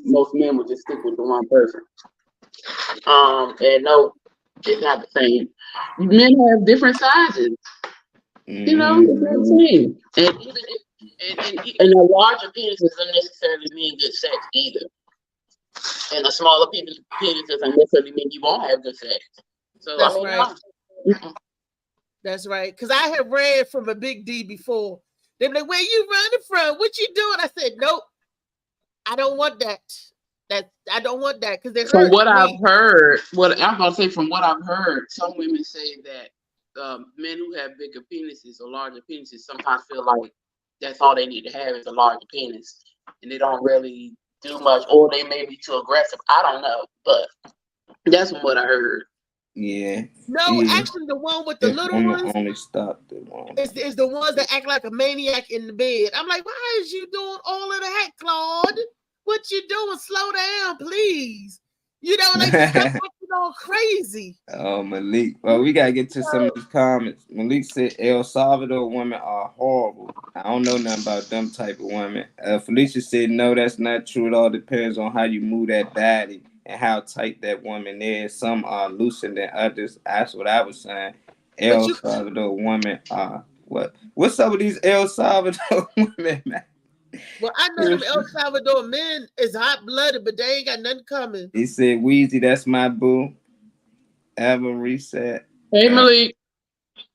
most men would just stick with the one person. And no, it's not the same. Men have different sizes. You know, it's not the same. And even and a larger penis doesn't necessarily mean good sex either. And a smaller penis doesn't necessarily mean you won't have good sex. So that's right. That's right. Because I have read from a big D before. They're like, where you running from? What you doing? I said, nope. I don't want that. I don't want that because they're from what I've heard. What I'm gonna say from what I've heard, some women say that men who have bigger penises or larger penises sometimes feel like that's all they need to have is a larger penis, and they don't really do much, or they may be too aggressive. I don't know, but that's what I heard. Yeah. No, actually, the one with the little ones only stop the one. Is the ones that act like a maniac in the bed. I'm like, why is you doing all of that, Claude? What you doing? Slow down, please. You know, like acting all crazy. Oh, Malik. Well, we gotta get to some of these comments. Malik said El Salvador women are horrible. I don't know nothing about them type of women. Felicia said no, that's not true. It all depends on how you move that body. and how tight that woman is. Some are looser than others. That's what I was saying. But El you, Salvador women are what's up with these El Salvador women, man? well, I know them El Salvador men is hot blooded, but they ain't got nothing coming. He said, Weezy, that's my boo. Ever reset. Hey, Malik.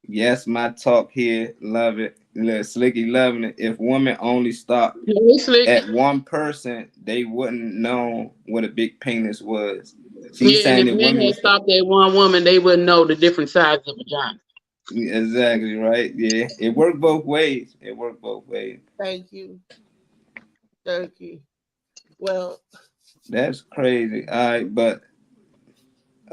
Yes, my talk here. Love it. Look, Slicky loving it. If women only stop Hey, Slick. at one person, they wouldn't know what a big penis was. She's Yeah, and saying if that men women had stopped at one woman, they wouldn't know the different sizes of vagina. exactly right. Yeah, it worked both ways. It worked both ways. Thank you. Thank you. Well, That's crazy. All right, but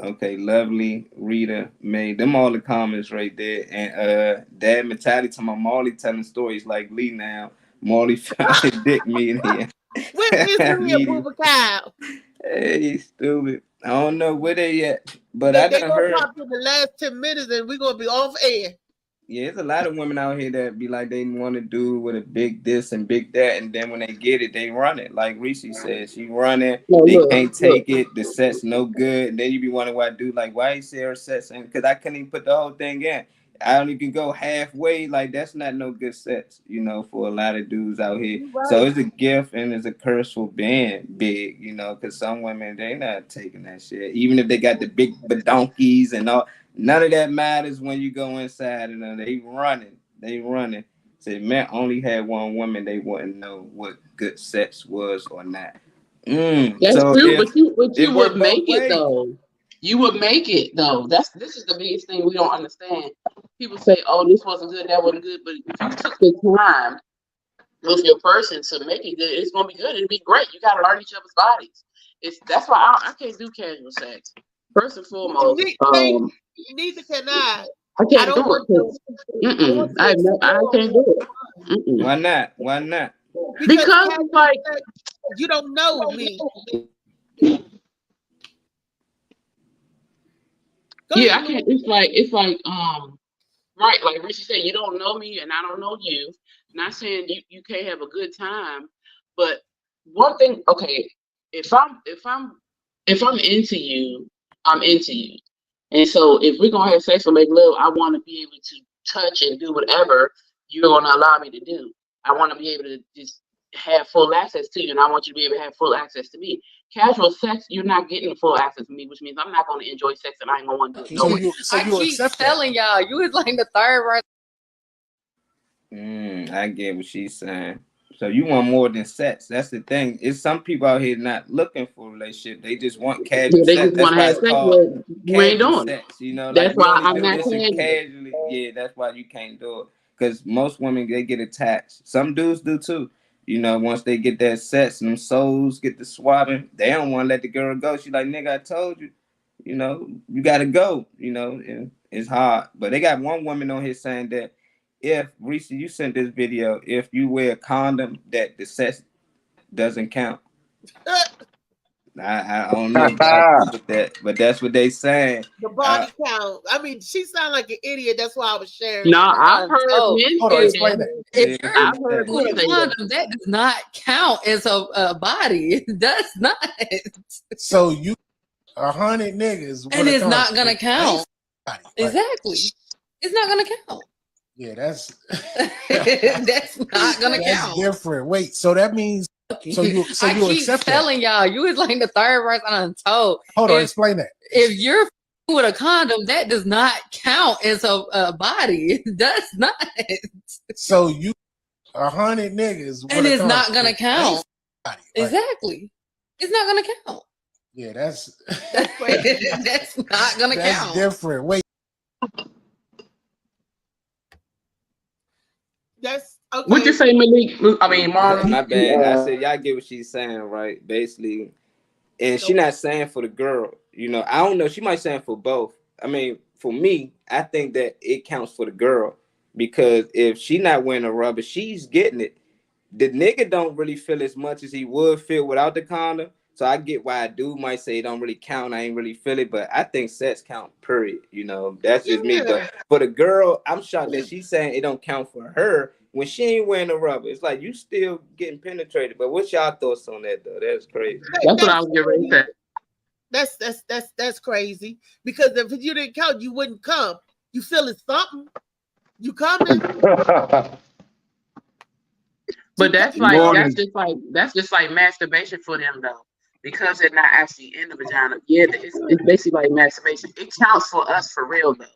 okay, lovely Rita made them all the comments right there. And Dad Metallic to my Marley telling stories like Lee now. Marley found a dick me in here. where is Maria Booba Cow? Hey, stupid. I don't know where they at, but They I done gonna heard. pop in the last 10 minutes and we're gonna be off air. Yeah, there's a lot of women out here that be like they want to do with a big this and big that, and then when they get it, they run it. Like Reese said, she running, they can't take it. The set's no good, and then you be wondering why dude like why you say her sets, and because I couldn't even put the whole thing in. I only can go halfway. Like that's not no good sets, you know, for a lot of dudes out here. Right. So it's a gift and it's a curse for being big, you know, because some women they not taking that shit, even if they got the big badonkies and all. None of that matters when you go inside and they running. They running. So if men only had one woman, they wouldn't know what good sex was or not. That's so true, if, but you would both make it ways. though. You would make it though. This is the biggest thing we don't understand. People say, "Oh, this wasn't good, that wasn't good," but if you took the time with your person to make it good, it's gonna be good. It'll be great. You gotta learn each other's bodies. That's why I can't do casual sex. First and foremost, neither can I. I can't do it. I can't do it. Why not? Why not? Because it's like you don't know me. I can't. It's like right, like Richie said, you don't know me and I don't know you. Not saying you can't have a good time, but one thing, okay, if I'm into you, I'm into you. And so if we're gonna have sex or make love, I want to be able to touch and do whatever you're gonna allow me to do. I want to be able to just have full access to you, and I want you to be able to have full access to me. Casual sex, you're not getting full access to me, which means I'm not going to enjoy sex, and I ain't gonna want to do it. I keep telling y'all, you is like the third right. I get what she's saying. So you want more than sex. That's the thing. It's some people out here not looking for a relationship. They just want casual they sex. Just want to have sex, but you ain't doing sex. You know, that's like why I'm not casually. Yeah, that's why you can't do it. Because most women, they get attached. Some dudes do too. You know, once they get that sex and them souls get the swabbing, they don't want to let the girl go. She like, nigga, I told you. You know, you got to go. You know, and it's hard. But they got one woman on here saying that if, Reese, you sent this video, if you wear a condom, that the sex doesn't count. I don't know about that, but that's what they saying. The body count. I mean, she sounded like an idiot. That's why I was sharing. No, I've heard Hold on, explain that. If you're with a condom, that does not count as a body. It does not. So you 100 niggas, and it's not gonna count. Exactly, it's not gonna count. Yeah, that's that's not gonna count. Different. Wait, so that means so you accept telling y'all, you is like the third person I'm told. Hold on, explain that. If you're with a condom, that does not count as a body. It does not. So you 100 niggas, and it's not gonna count. Exactly, it's not gonna count. Yeah, that's not gonna count. Different. Wait. That's okay. What you say, Malik? I mean, Marlon. My bad. I said y'all get what she's saying, right? Basically, and she not saying for the girl. You know, I don't know. She might saying for both. I mean, for me, I think that it counts for the girl because if she not wearing a rubber, she's getting it. The nigga don't really feel as much as he would feel without the condom. So I get why a dude might say it don't really count. I ain't really feel it, but I think sex count, period. You know, that's just me. But for the girl, I'm shocked that she's saying it don't count for her when she ain't wearing a rubber. It's like you still getting penetrated. But what's y'all thoughts on that though? That's crazy. That's what I was getting ready to say. That's crazy. Because if you didn't count, you wouldn't come. You feeling something? You coming? But that's just like masturbation for them though, because they're not actually in the vagina. Yeah, it's basically like masturbation. It counts for us for real though,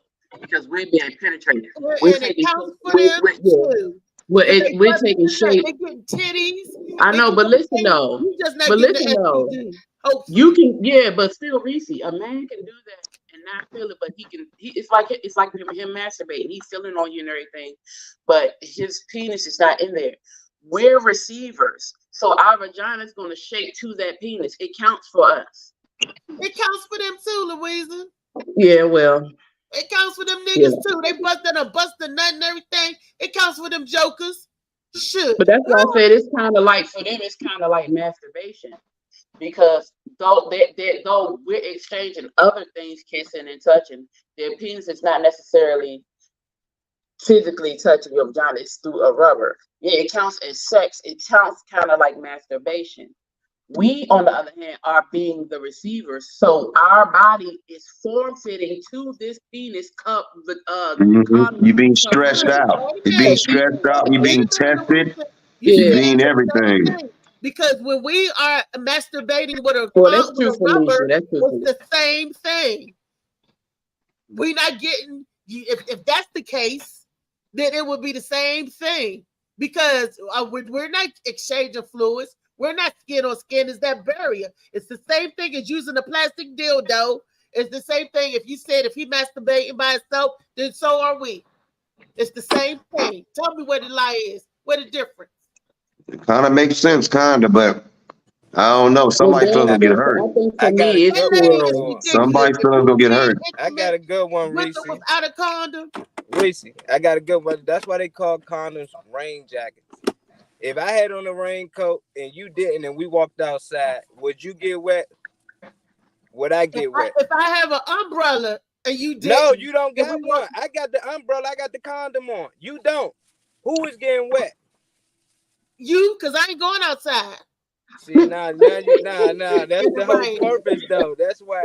because we're being penetrated. We're And it taking, counts for them too. we're taking shape. They're getting titties. I know, but listen though. You just not getting the STD. You can, but still, Reese, a man can do that and not feel it, but it's like him masturbating. He's feeling on you and everything, but his penis is not in there. We're receivers, so our vagina is going to shake to that penis. It counts for us. It counts for them too, Louisa. Yeah, well, it counts for them niggas too. They busting a nut and everything. It counts for them jokers. Shit. But that's why I said it's kind of like for them. It's kind of like masturbation, because though we're exchanging other things, kissing and touching, their penis is not necessarily physically touching your vagina. It's through a rubber. Yeah, it counts as sex. It counts kind of like masturbation. We, on the other hand, are being the receivers. So our body is form-fitting to this penis cup. You're being stretched out. You're being stretched out. You're being tested. You're being everything. Because when we are masturbating with a rubber, it's the same thing. We're not getting, if that's the case, then it would be the same thing. Because we're not exchanging fluids. We're not skin on skin. It's that barrier. It's the same thing as using a plastic dildo. It's the same thing. If you said if he masturbating by himself, then so are we. It's the same thing. Tell me where the lie is. Where the difference? It kind of makes sense, kind of, but I don't know. Somebody feels gonna get hurt. Somebody feels gonna get hurt. I got a good one, Reese. Without a condom. Reese, I got a good one. That's why they call condoms rain jackets. If I had on a raincoat and you didn't, and we walked outside, would you get wet? Would I get wet? If I have an umbrella and you didn't. No, you don't got one. I got the umbrella. I got the condom on. You don't. Who is getting wet? You, because I ain't going outside. See, nah. That's the whole purpose, though. That's why.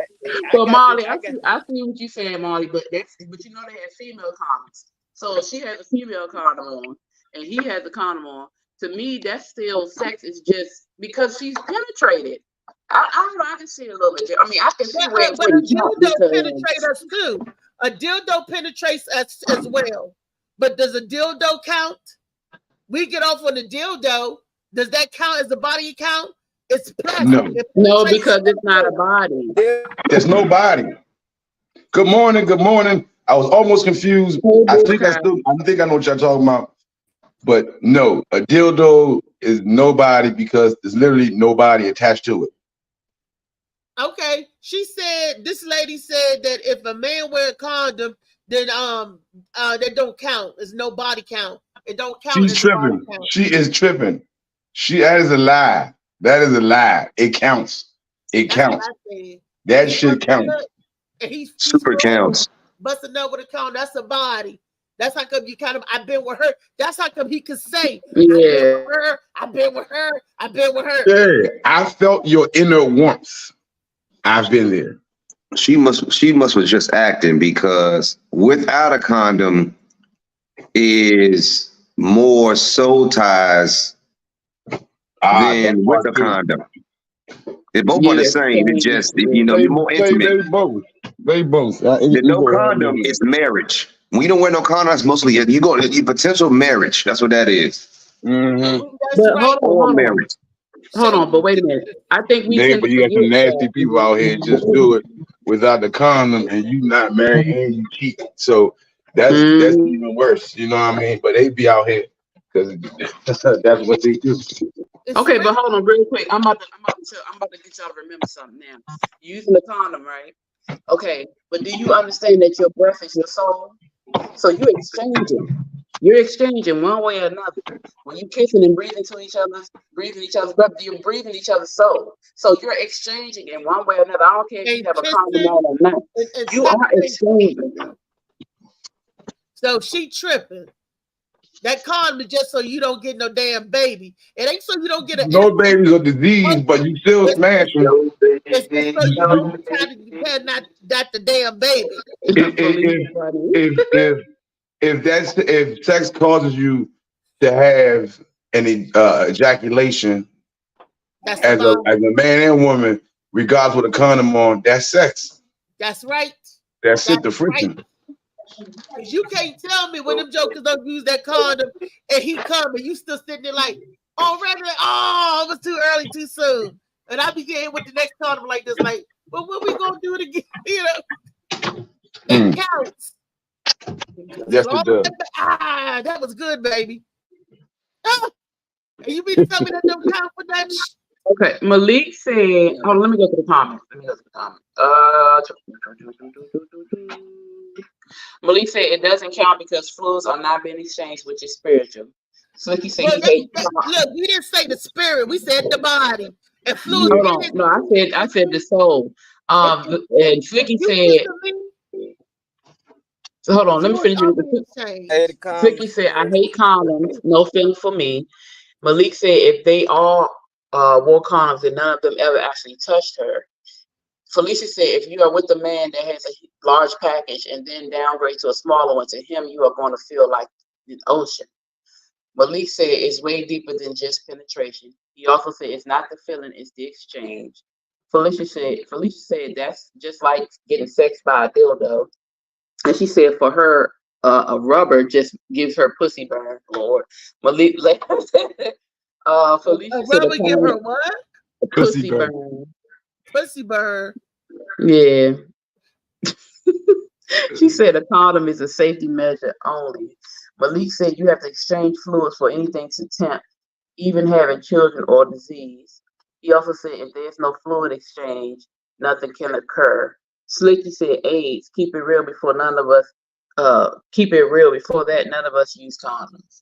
But Molly, I see what you're saying, Molly. But you know they have female condoms. So she has a female condom on, and he has a condom on. To me, that's still sex. Is just because she's penetrated. I don't know. I can see it a little bit. I mean, I can see where but a dildo penetrates us too. A dildo penetrates us as well. But does a dildo count? We get off on the dildo. Does that count as a body count? It's plastic. No, because it's not a body. There's no body. Good morning. Good morning. I was almost confused. I think I know what y'all talking about. But no, a dildo is nobody because there's literally nobody attached to it. Okay. This lady said that if a man wear a condom, then that don't count. There's no body count. It don't count. She's tripping. She is tripping. That is a lie. That is a lie. It counts. It counts. That shit counts. Super counts. Busting up with a condom. That's a body. That's how come you kind of, I've been with her. That's how come he could say, yeah. I've been with her. Yeah, I felt your inner warmth. I've been there. She must was just acting, because without a condom is more soul ties than with a condom. They both are the same. It's just, you're more intimate. They both. The no condom is marriage. When you don't wear no condom, it's mostly you go your potential marriage. That's what that is. Mm-hmm. But hold on, but wait a minute. I think but you got some nasty people out here just do it without the condom, and you not married and you cheat. So that's even worse. You know what I mean? But they be out here because that's what they do. Okay, but hold on, real quick. I'm about to get y'all to remember something now. You're using the condom, right? Okay, but do you understand that your breath is your soul? So you're exchanging one way or another. When you kissing and breathing each other's breath, you're breathing each other's soul. So you're exchanging in one way or another. I don't care if you have a condom on or not. You are exchanging. So she tripping. That condom is just so you don't get no damn baby. It ain't so you don't get no babies or disease, but you still smash them. It's so you don't try to not the damn baby. If sex causes you to have any ejaculation that's as a man and woman, regardless with a condom on, that's sex. That's right. That's it, the friction. Right. Cause you can't tell me when them jokers don't use that condom and he come and you still sitting there like, already, it was too early, too soon. And I be getting with the next condom like this, like, but when we gonna do it again? You know, it counts. Yes, it does. That was good, baby. You mean to tell me that don't count for that? Okay, Malik said, hold on, let me go to the comments. Malik said it doesn't count because fluids are not being exchanged, which is spiritual. Slicky said look, we didn't say the spirit, we said the body. And fluids. Hold on, no, I said the soul. And Slicky said, so hold on, let me finish with the Slicky said, I hate condoms, no feeling for me. Malik said if they all wore condoms and none of them ever actually touched her. Felicia said, if you are with a man that has a large package and then downgrade to a smaller one, to him, you are going to feel like an ocean. Malik said it's way deeper than just penetration. He also said it's not the feeling, it's the exchange. Felicia said that's just like getting sex by a dildo. And she said for her, a rubber just gives her pussy burn, Lord. Malik, Felicia a said rubber give her what? A pussy burn. Pussy burn. Yeah. She said a condom is a safety measure only. Malik said you have to exchange fluids for anything to tempt, even having children or disease. He also said if there's no fluid exchange, nothing can occur. Slicky said AIDS, keep it real before none of us keep it real before that none of us use condoms.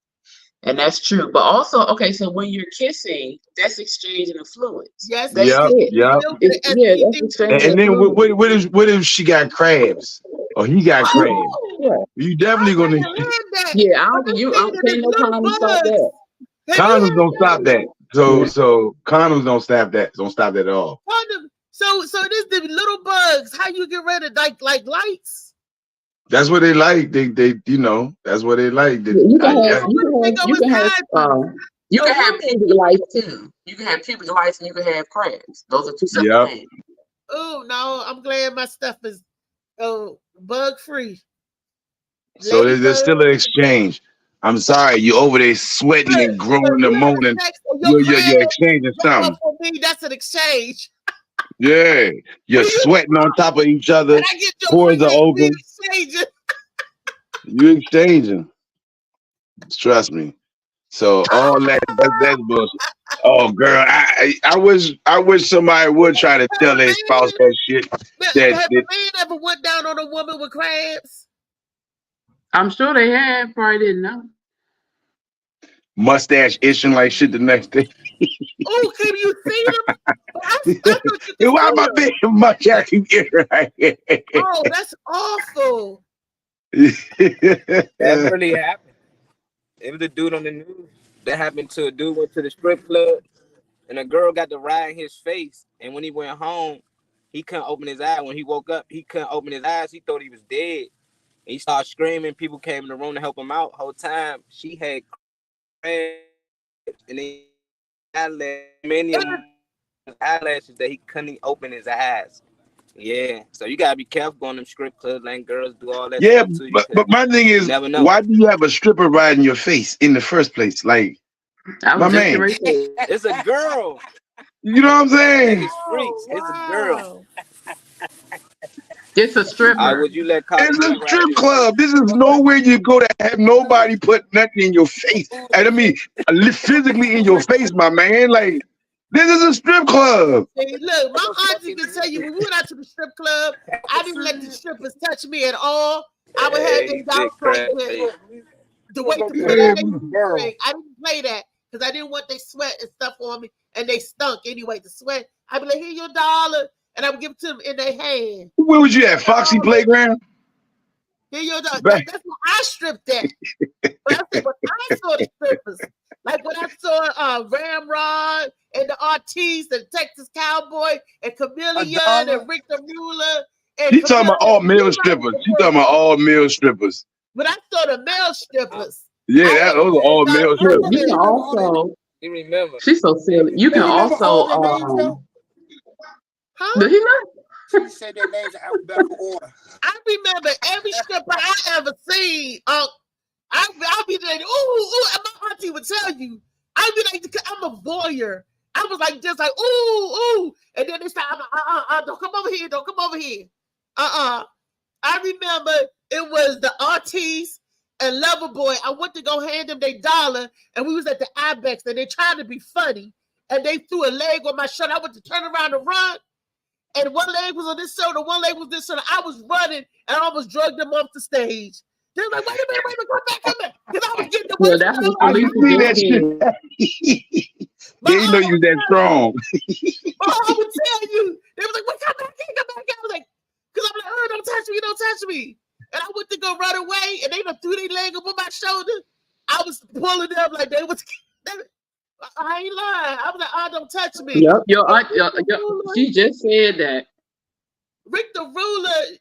And that's true. But also, okay, so when you're kissing, that's exchanging of fluids. Yes, that's it. Yeah. That's exchanging. And then what if she got crabs or he got crabs? Yeah. You definitely gonna. Yeah, I don't think no condoms stop that. Condoms don't stop that. So condoms don't stop that. Don't stop that at all. So it is the little bugs. How you get rid of like lights? That's what they like. They that's what they like. You can have pubic lights too. You can have pubic lights and you can have crabs. Those are two separate things. Oh no, I'm glad my stuff is bug free. So there's still an exchange. I'm sorry, you over there sweating and groaning and moaning. You're exchanging something. For me, that's an exchange. Yeah, you're sweating on top of each other. Pores are open. You exchanging. Trust me. So all that's bullshit. Oh girl, I wish somebody would try to tell their spouse that shit. Have a man ever went down on a woman with crabs? I'm sure they have. Probably didn't know. Mustache itching like shit the next day. Oh, can you see them? Why my big mustache itching right here? Oh, that's awful. That really happened. It was a dude on the news. That happened to a dude went to the strip club, and a girl got to ride in his face. And when he went home, he couldn't open his eyes. When he woke up, he couldn't open his eyes. He thought he was dead. And he started screaming. People came in the room to help him out. Whole time she had and they many eyelashes that he couldn't open his eyes. Yeah, so you gotta be careful going to them strip clubs, letting girls do all that. Yeah, stuff too, but my thing is, why do you have a stripper right in your face in the first place? Like, my man, it's a girl. You know what I'm saying? It's freaks. It's a girl. It's a stripper. Would you let it's a strip club. This is nowhere you go to have nobody put nothing in your face. And I mean, physically in your face, my man. Like, this is a strip club. Hey, look, my auntie can tell you when we went out to the strip club, I didn't let the strippers touch me at all. I would have them down the way to play. I didn't play that because I didn't want they sweat and stuff on me, and they stunk anyway. The sweat. I'd be like, "Here your dollar," and I would give it to them in their hand. Where was you at? Foxy Playground? Here your dollar. That's why I stripped that. But I said, when I saw the strippers, like when I saw Ramrod and the Artiste and Texas Cowboy and Chameleon and Rick the Ruler. She talking about all male strippers. She talking about all male strippers. But I saw the male strippers. Yeah, those are all male strippers. You can also. You remember? She's so silly. You can also. Did he not? She said their names in alphabetical order. I remember every stripper I ever seen. I'll be like, ooh, and my auntie would tell you. I'd be like, I'm a voyeur. I was like, just like, ooh, and then they said, don't come over here, don't come over here. I remember it was the Artiste and Loverboy. I went to go hand them their dollar, and we was at the Ibex, and they tried to be funny, and they threw a leg on my shirt. I went to turn around and run, and one leg was on this shoulder, one leg was this shoulder. I was running, and I almost drugged them off the stage. They were like, wait a minute, come back. Because I was getting the Yeah, that's what They didn't know you was that strong. I would tell you. They was like, well, come back. I was like, because I'm like, don't touch me. And I went to go run away, and they done threw their leg up on my shoulder. I was pulling them like they was. I ain't lying. I was like, don't touch me. Yep, your aunt, she just said that. Rick the Ruler,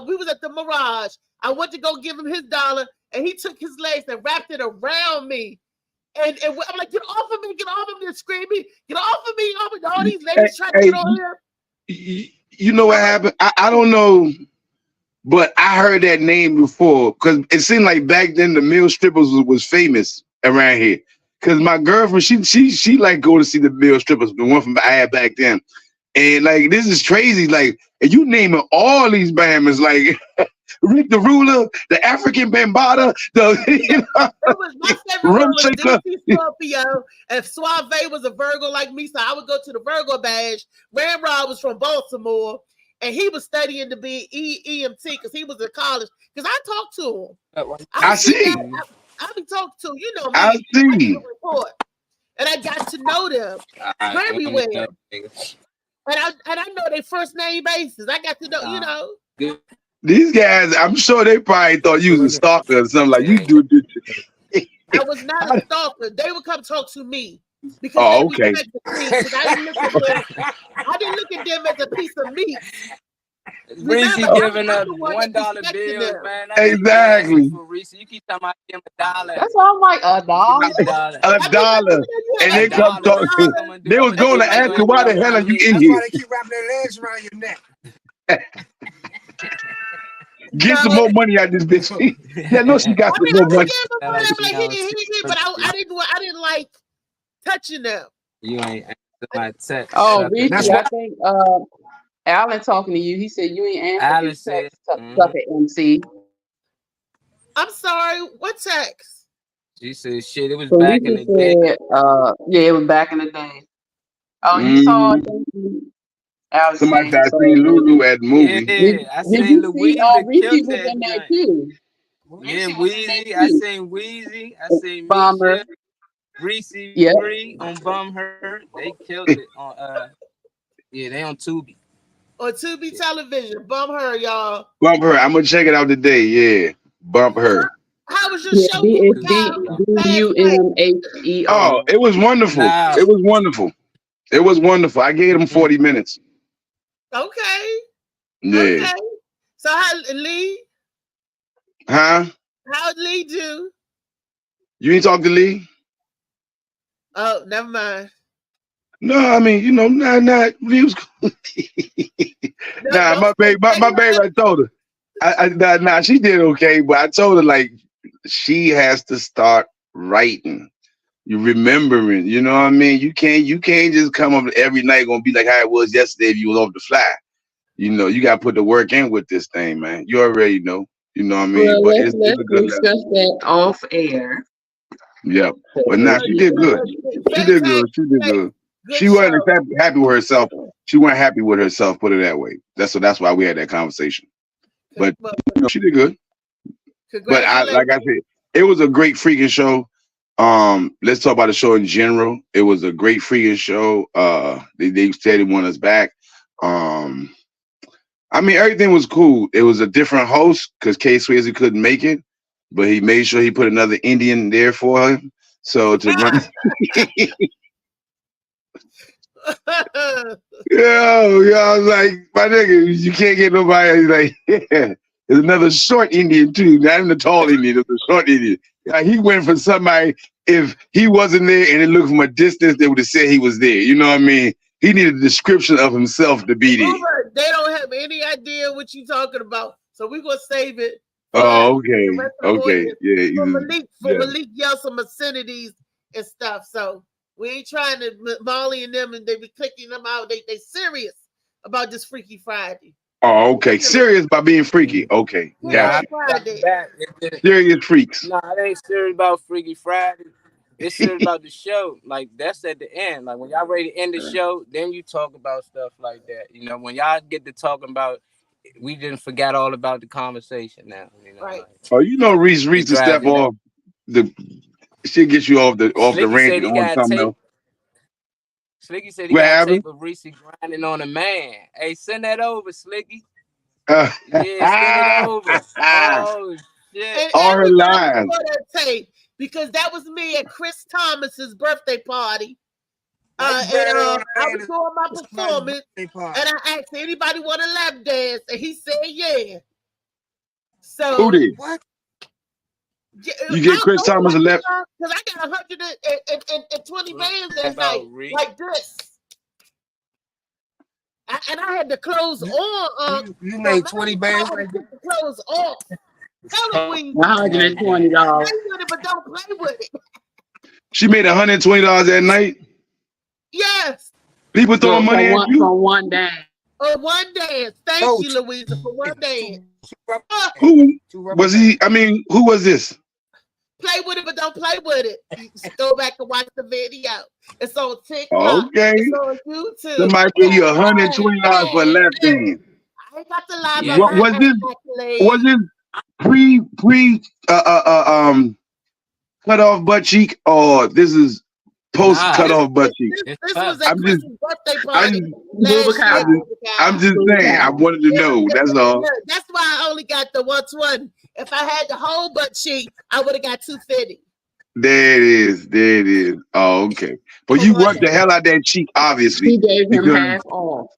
we was at the Mirage. I went to go give him his dollar, and he took his legs and wrapped it around me. And I'm like, get off of me, they're screaming, get off of me, all these ladies trying to get on him. You know what happened? I don't know, but I heard that name before, because it seemed like back then the male strippers was famous around here. Because my girlfriend, she like go to see the male strippers, the one from I had back then. And like, this is crazy. Like, and you naming all these Bahamas, like Rick the Ruler, the African Bambata, It was my favorite Scorpio. If Suave was a Virgo like me, so I would go to the Virgo badge. Ramrod was from Baltimore, and he was studying to be EMT because he was in college. Because I talked to him. I see. I be talking to, you know, I see. And I got to know them very well. And I know their first name basis. I got to know, you know. These guys, I'm sure they probably thought you was a stalker or something like you do. I was not a stalker. They would come talk to me. Because okay. I didn't look at them as a piece of meat. Reese giving up $1 bills, man. Exactly. Reese, you keep talking about him $1. That's why I'm like $1. $1. And they come talking. They was going to ask you, why the hell are you in here? That's why they keep wrapping their legs around your neck. Get some more money out of this bitch. Yeah, no, she got some more money. But I didn't like touching them. You ain't answered my text. Oh, Reese, I think Alan talking to you. He said you ain't answered Alan his said, text. Suck it, MC. I'm sorry. What text? She said, "Shit, it was So back in the day." Yeah, it was back in the day. Oh, you saw it. Somebody said I seen Lulu at the movie. Yeah, I seen Louise. Reese was in there too. Yeah, Weezy. I seen Weezy. I seen Bomber. Reese on Bum Her. They killed it on yeah, they on Tubi. On Tubi television. Bum Her, y'all. Bump Her. I'm gonna check it out today. Yeah. Bump Her. How was your show? BUMHER. Oh, it was wonderful. Wow. It was wonderful. It was wonderful. I gave them 40 minutes. Okay. Yeah. Okay. So how Lee? Huh? How'd Lee do? You ain't talk to Lee? Oh, never mind. No, I mean, you know, Lee was cool. My baby, I told her. She did okay, but I told her like she has to start writing. You remembering, you know what I mean? You can't just come up every night gonna be like how it was yesterday if you was off the fly. You know, you gotta put the work in with this thing, man. You already know. You know what I mean? Well, but let's discuss that off air. Yep. But now she did good. She did good. She did good. She wasn't happy with herself. She wasn't happy with herself, put it that way. That's why we had that conversation. But you know, she did good. But like I said, it was a great freaking show. Let's talk about the show in general. It was a great freaking show. They said they want us back. I mean, everything was cool. It was a different host because K Swayze couldn't make it. but he made sure he put another Indian there for him. So to run, yo, I was like, my nigga, you can't get nobody. He's like, yeah, there's another short Indian too, not even a tall Indian, there's a short Indian. He went for somebody. If he wasn't there and it looked from a distance, they would have said he was there. You know what I mean? He needed a description of himself to be there. They don't have any idea what you're talking about, so we're gonna save it. Oh, okay, okay, yeah. For Malik yell some obscenities and stuff. So we ain't trying to Molly and them, and they be clicking them out. They serious about this Freaky Friday. Oh, okay. Serious about being freaky. Okay, Yeah, serious freaks. No, it ain't serious about Freaky Friday. It's serious about the show. Like, that's at the end. Like, when y'all ready to end the show, then you talk about stuff like that. You know, when y'all get to talking about, we didn't forget all about the conversation now. You know, right. like, Oh, you know, Reese to step off the shit, gets you off the range on something else. Slicky said he got tape of Reese grinding on a man. Hey, send that over, Slicky. Yeah, send it over. Oh shit! All her lies. Tape, because that was me at Chris Thomas's birthday party. I was doing my performance, and I asked anybody want a lap dance, and he said yeah. So who did? What? You get Chris Thomas a lap? Because I got 120 bands that night, like this. And I had the clothes on. You made 20 bands like that? The clothes off. $120. But don't play with it. She made $120 that night. Yes. People throwing money at you for one dance. One dance. Thank you, Louisa, for one dance. Who was he? I mean, who was this? Play with it, but don't play with it. You just go back and watch the video. It's on TikTok. Okay. It's on YouTube. Somebody gave you $120 for a lap dance. I ain't got the live. Yeah. What was this? Was this pre cut off butt cheek, or this is post cut off butt cheek? This was a Chris's birthday party. I'm just saying. I wanted to know. That's all. That's why I only got the 120. If I had the whole butt cheek, I would have got 250. There it is. There it is. Oh, okay. But you worked the hell out that cheek, obviously. He gave him half off.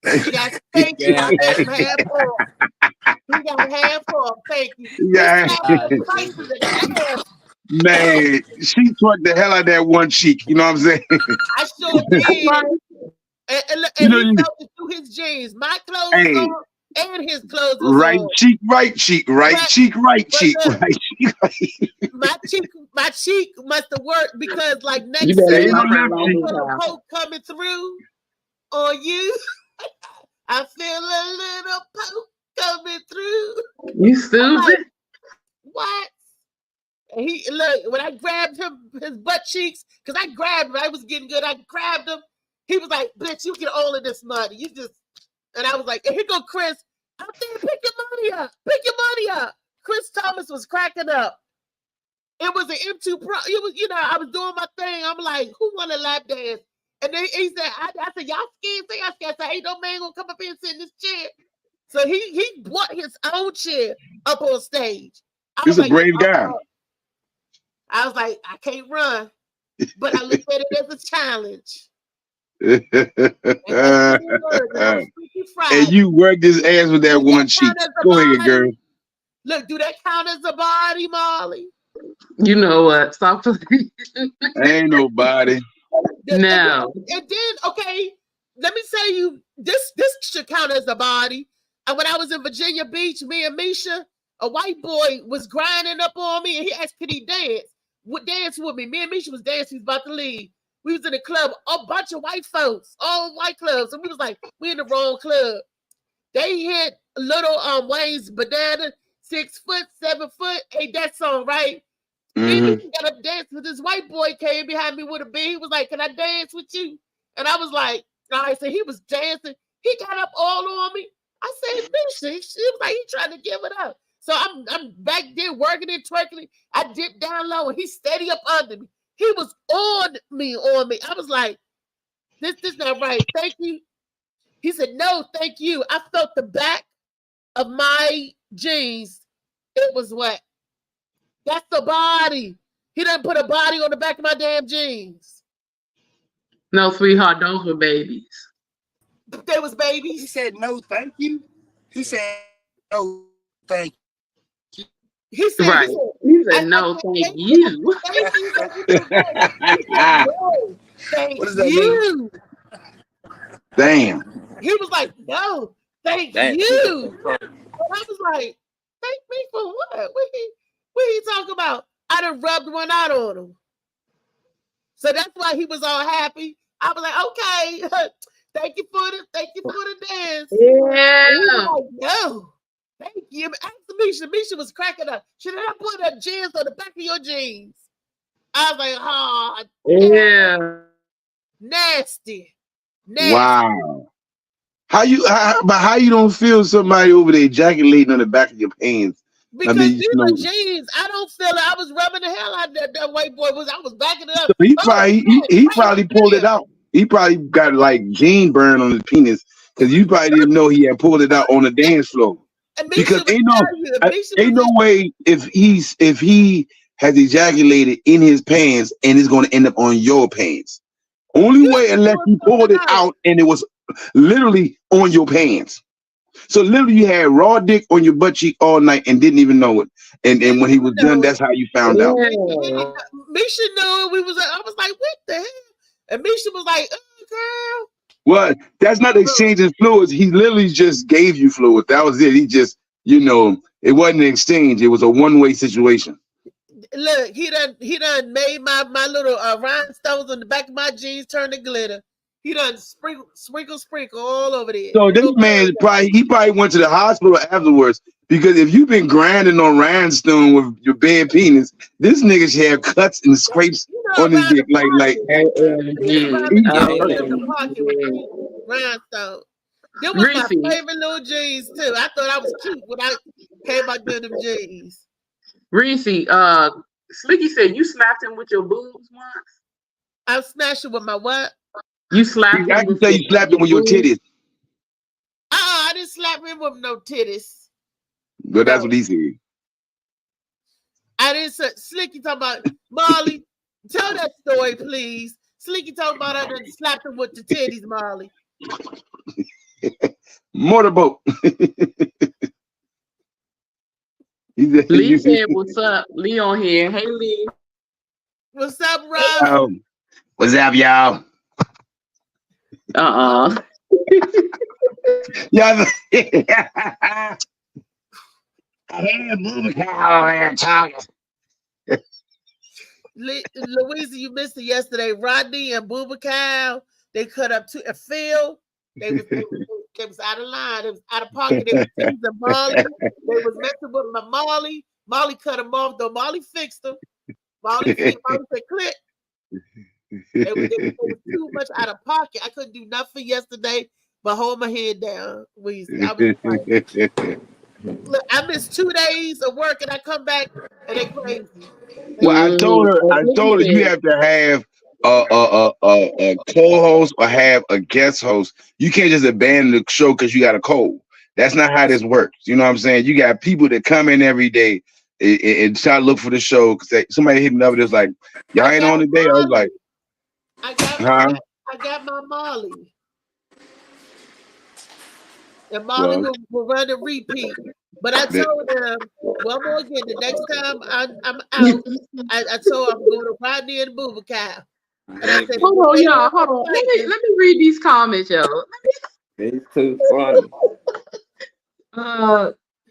He got thank you. I got him half off. He got half off. Thank you. Yeah. Man, she twerked the hell out that one cheek. You know what I'm saying? I sure did. And he felt it through his jeans. My clothes on and his clothes was right on. cheek, right cheek, right cheek, right cheek, right cheek. My cheek must have worked because like next you season, a poke coming through on you. I feel a little poke coming through. You stupid. Like, what? And he look when I grabbed him his butt cheeks because I grabbed him. I was getting good. I grabbed him. He was like, "Bitch, you get all of this money. You just." And I was like, "Here go Chris. Out there, pick your money up. Pick your money up." Chris Thomas was cracking up. It was an M2 Pro. It was, I was doing my thing. I'm like, "Who won a lap dance?" And then he said, "I said, y'all scared? Say y'all scared? I said, ain't no man gonna come up here and sit in this chair." So he brought his own chair up on stage. He's a brave guy. I was like, I can't run, but I looked at it as a challenge. And you worked his ass with that one cheek. Go ahead, girl. Look, do that count as a body, Molly? You know what? Stop. Ain't nobody. No. It did. Okay, let me tell you, this should count as a body. And when I was in Virginia Beach, me and Misha, a white boy was grinding up on me, and he asked, could he dance? Would dance with me. Me and Misha was dancing. He was about to leave. We was in the club, a bunch of white folks, all white clubs. And we was like, we in the wrong club. They hit Little Wayne's Banana, 6 foot, 7 foot. Ain't that song, right? Mm-hmm. He got up dance with this white boy came behind me with a beat. He was like, can I dance with you? And I was like, all right. So he was dancing. He got up all on me. I said, Misha. She was like, he trying to give it up. So I'm back there working and twerking. I dipped down low and he's steady up under me. He was on me. I was like, this not right. Thank you. He said, no, thank you. I felt the back of my jeans. It was wet. That's the body. He done put a body on the back of my damn jeans. No, sweetheart, those were babies. They was babies. He said no, thank you. He said no, thank you. He said, right. He said no, thank you. Thank What does that you. Damn. He was like, no, thank That- you. And I was like, thank me for what? What he talking about? I done rubbed one out on him. So that's why he was all happy. I was like, okay, thank you for the dance. Yeah. And he was like, no, thank you. Ask Misha. Misha was cracking up. Should I put her jeans on the back of your jeans? I was like, oh, Yeah. nasty. Wow. How you don't feel somebody over there ejaculating on the back of your pants? Because I mean, these are jeans. I don't feel it. I was rubbing the hell out of that white boy. I was backing it up. he probably pulled it out. He probably got like jean burn on his penis because you probably didn't know he had pulled it out on the dance floor. Because ain't no way if he has ejaculated in his pants and it's going to end up on your pants. Only way unless you pulled it out and it was literally on your pants. So literally you had raw dick on your butt cheek all night and didn't even know it. And when he was done, that's how you found out. Misha knew it. I was like, what the hell? And Misha was like, oh, girl. Well, that's not exchanging fluids. He literally just gave you fluid. That was it. He just, it wasn't an exchange. It was a one-way situation. Look, he done made my little rhinestones on the back of my jeans turn to glitter. He done sprinkle all over there. So this man probably went to the hospital afterwards because if you've been grinding on rhinestone with your bare penis, this nigga should have cuts and scrapes on his dick like. Rhinestone. Them was my favorite little jeans too. I thought I was cute when I came out doing them jeans. Reese, Slicky said you slapped him with your boobs once. I smashed it with my what? You slapped him. I can tell you slapped him with your titties. I didn't slap him with no titties. But that's what he said. I didn't say Slicky talking about Marley. Tell that story, please. Slicky talking about I done slapped him with the titties, Marley. Motorboat. Lee said, "What's up?" Lee on here. Hey, Lee. What's up, Rob? What's up, y'all? Yeah. Hey, booby cow there talking. Louisa, you missed it yesterday. Rodney and Booba Cow, they cut up to a field. They was out of line. They was out of pocket. They was teasing Molly. They was messing with my Molly. Molly cut him off, though. Molly fixed him. Molly said, click. It was too much out of pocket. I couldn't do nothing yesterday but hold my head down. Look, I missed 2 days of work and I come back and they crazy. Well, I told her you have to have a co-host or have a guest host. You can't just abandon the show because you got a cold. That's not how this works. You know what I'm saying? You got people that come in every day and try to look for the show because somebody hit me up and was like, y'all ain't on today. I was like, I got my Molly. And Molly will run a repeat. But I told him one more again, the next time I'm out, I told him I'm going to Rodney and Booba Cow. And I said, hold on, y'all. Hold on. Let me read these comments, y'all. It's too funny.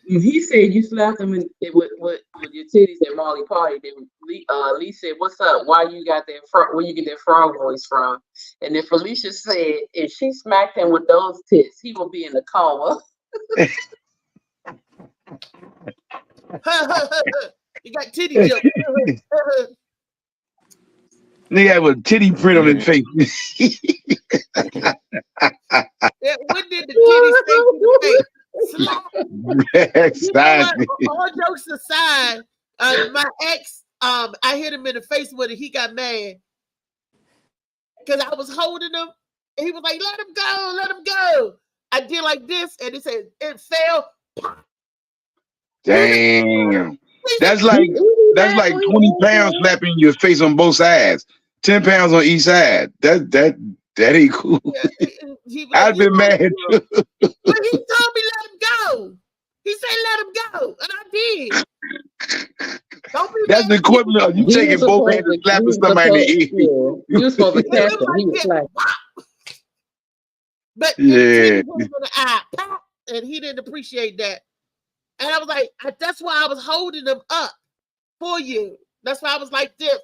He said you slapped him with your titties at Molly party. Then Lee said, "What's up? Why you got that? Where you get that frog voice from?" And then Felicia said, "If she smacked him with those tits, he will be in a coma." You got titty joke. Nigga have a titty print on his face. What did the titty say to the face? Exactly. All jokes aside, my ex, I hit him in the face with it. He got mad because I was holding him, and he was like, "Let him go, let him go." I did like this, and he said it fell. Damn. That's like that's like 20 pounds slapping your face on both sides. 10 pounds on each side. That ain't cool. Yeah, I'd been mad too. But he told me let him go. He said let him go, and I did. Don't be That's the equivalent of you taking both hands and slapping somebody in the ear. You were supposed to catch him. He was like, but yeah, in the eye, pop, and he didn't appreciate that. And I was like, that's why I was holding him up for you. That's why I was like this.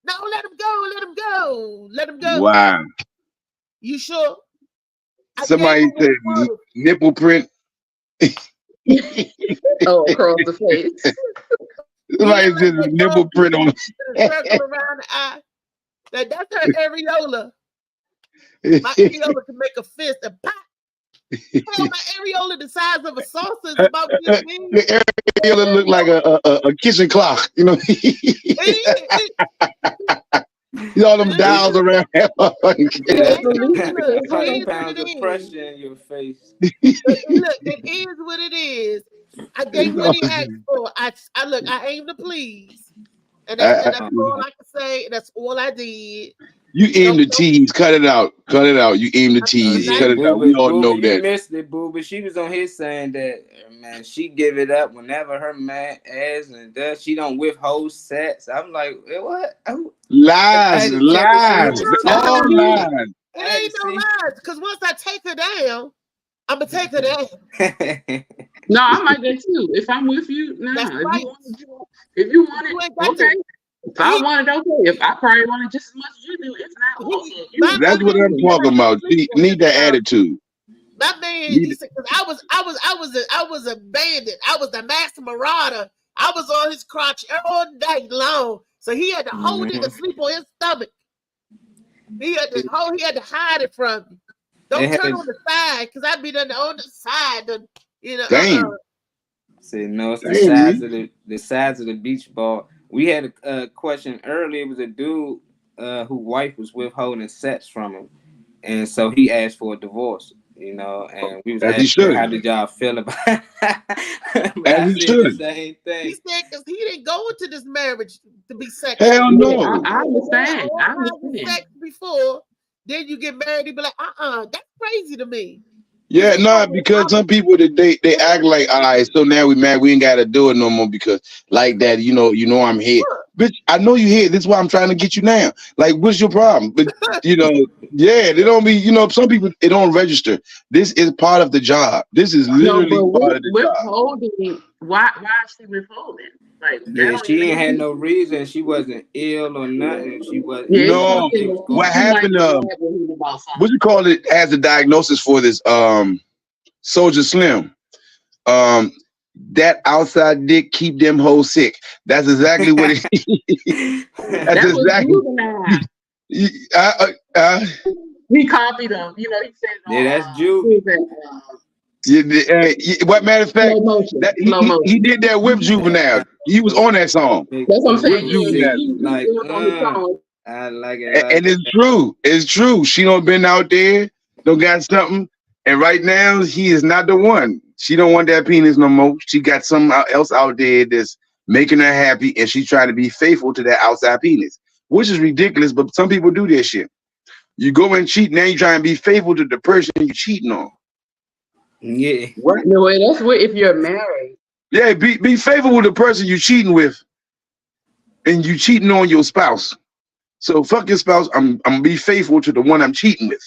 No, let him go, let him go, let him go. Wow. You sure? Somebody said nipple print. Oh, across the face. Somebody said nipple print on. Circle around the eye. That's her areola. My areola can make a fist and pop. Hell, my areola the size of a saucer is about this big. The areola look like a kitchen clock, you know. All them dials around. 100 pounds of pressure in your face. Look, it is what it is. I gave what he asked for. I look, I aim to please. And that's all I can say. That's all I did. You aim to tease, cut it out. Cut it out. You aim to tease, cut it out. We all know that. You missed it, boo, but she was on his saying that, man, she give it up whenever her man asks and does. She don't withhold sex. I'm like, what? Lies. All lies. It ain't no lies, because once I take her down, I'm gonna take her down. No, I like that too. If I'm with you, if you want it, okay. If I want it, okay. If I probably want it just as much as you do, if not, okay. That's what I'm talking about. She need that attitude. My man, he said, because I was a bandit. I was the master marauder. I was on his crotch all night long. So he had to hold it and sleep on his stomach. He had to hide it from me. Don't turn on the side, because I'd be on the side. You know. Damn. See, no, it's the size of the beach ball. We had a question earlier. It was a dude whose wife was withholding sex from him, and so he asked for a divorce. You know, and we was asking, how did y'all feel about it? As he should. The same thing. He said because he didn't go into this marriage to be sexual. Hell no. I understand. Sex before, then you get married, you be like, that's crazy to me. Yeah, no, because some people they act like, all right, so now we mad, we ain't gotta do it no more because like that, you know I'm here. Bitch, I know you here. This is why I'm trying to get you now. Like, what's your problem? But yeah, they don't be, some people it don't register. This is part of the job. This is literally part of the job. Withholding, why is she withholding? Like, yeah, she ain't had no reason. She wasn't ill or nothing. She wasn't. No, what happened? What you call it? Has a diagnosis for this? Soldier Slim. That outside dick keep them hoes sick. That's exactly what it is. That's exactly. He copied him. He said. Yeah, that's Juve. What matter of fact, he did that with Juvenile. He was on that song. That's what I'm saying. I like it. And it's true. It's true. She don't been out there, don't got something. And right now, he is not the one. She don't want that penis no more. She got something else out there that's making her happy, and she's trying to be faithful to that outside penis, which is ridiculous. But some people do that shit. You go and cheat, now you try and be faithful to the person you're cheating on. Yeah. What? No way. That's what if you're married. Yeah, be faithful with the person you're cheating with, and you cheating on your spouse. So fuck your spouse. I'm gonna be faithful to the one I'm cheating with.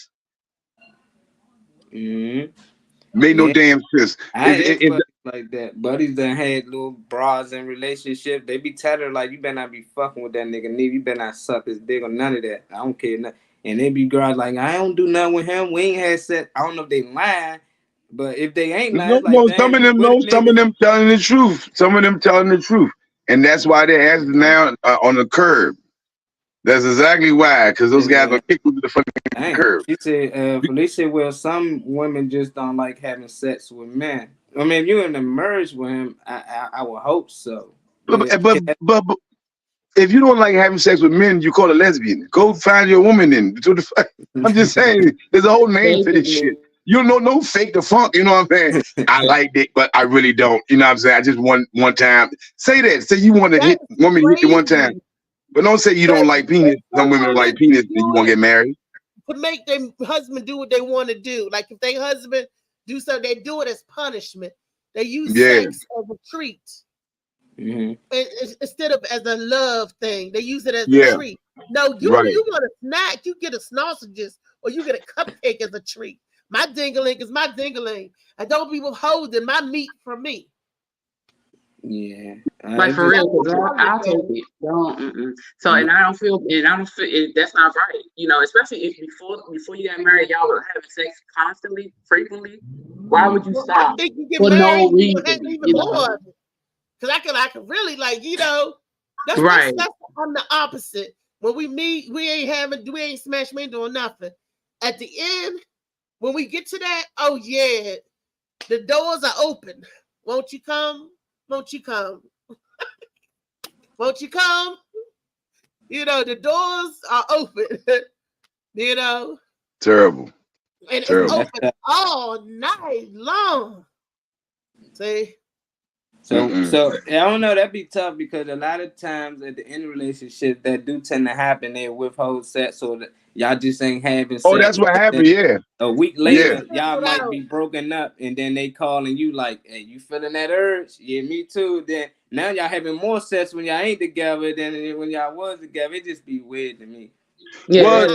Made no damn sense. Like that. Buddies done had little bras in relationship. They be telling her like, you better not be fucking with that nigga. You better not suck his dick or none of that. I don't care. And they be girls like, I don't do nothing with him. We ain't had sex. I don't know if they lying. But if they ain't lying, some of them telling the truth. Some of them telling the truth, and that's why they're asking now on the curb. That's exactly why, because those guys are kicked to the fucking curb. She said, Felicia, well, some women just don't like having sex with men. I mean, if you're in the merge with him, I would hope so. But if you don't like having sex with men, you call a lesbian. Go find your woman then. I'm just saying, there's a whole name for this shit. You know, no fake the funk. You know what I'm saying? I liked it, but I really don't. You know what I'm saying? I just one time. Say that. Say you want me to hit the one time, but don't say you don't like penis. Some women don't like penis. And you want to get married? To make their husband do what they want to do. Like if their husband do something, they do it as punishment. They use sex as a treat. Instead of as a love thing, they use it as a treat. No, you want a snack, you get a sausages or you get a cupcake as a treat. My dingling is my dingling. I don't be withholding my meat from me. Yeah, like for real, I'll take it. Don't. So and I don't feel that's not right. You know, especially if before you got married, y'all were having sex constantly, frequently. Why would you stop? I think you get for married, no reason? Even more. Because I can really like, you know, that's I'm the opposite. When we meet, we ain't smashing, we ain't doing nothing. At the end, when we get to that, oh yeah, the doors are open. Won't you come? Won't you come? Won't you come? You know, the doors are open. You know. Terrible. And it's open all night long. See? So I don't know, that'd be tough because a lot of times at the end of relationship that do tend to happen, they withhold sex so that y'all just ain't having sex. Oh, that's what happened, yeah. A week later, y'all might be broken up and then they calling you like, hey, you feeling that urge? Yeah, me too. Then now y'all having more sex when y'all ain't together than when y'all was together. It just be weird to me. Yeah, well,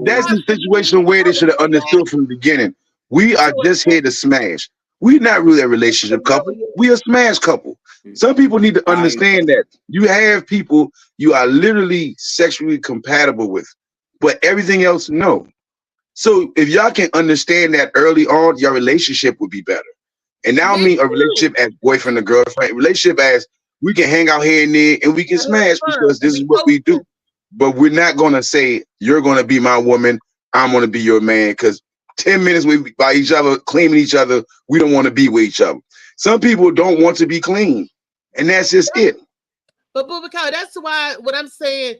that's the situation where they should have understood from the beginning. We are just here to smash. We're not really a relationship couple. We a smash couple. Some people need to understand that. You have people you are literally sexually compatible with, but everything else, no. So if y'all can understand that early on, your relationship would be better. And now I mean a relationship as boyfriend and girlfriend, relationship as we can hang out here and there and we can smash because this is what we do. But we're not gonna say you're gonna be my woman, I'm gonna be your man, because 10 minutes by each other, claiming each other, we don't want to be with each other. Some people don't want to be clean, and that's just it. But Bubakar, that's why what I'm saying,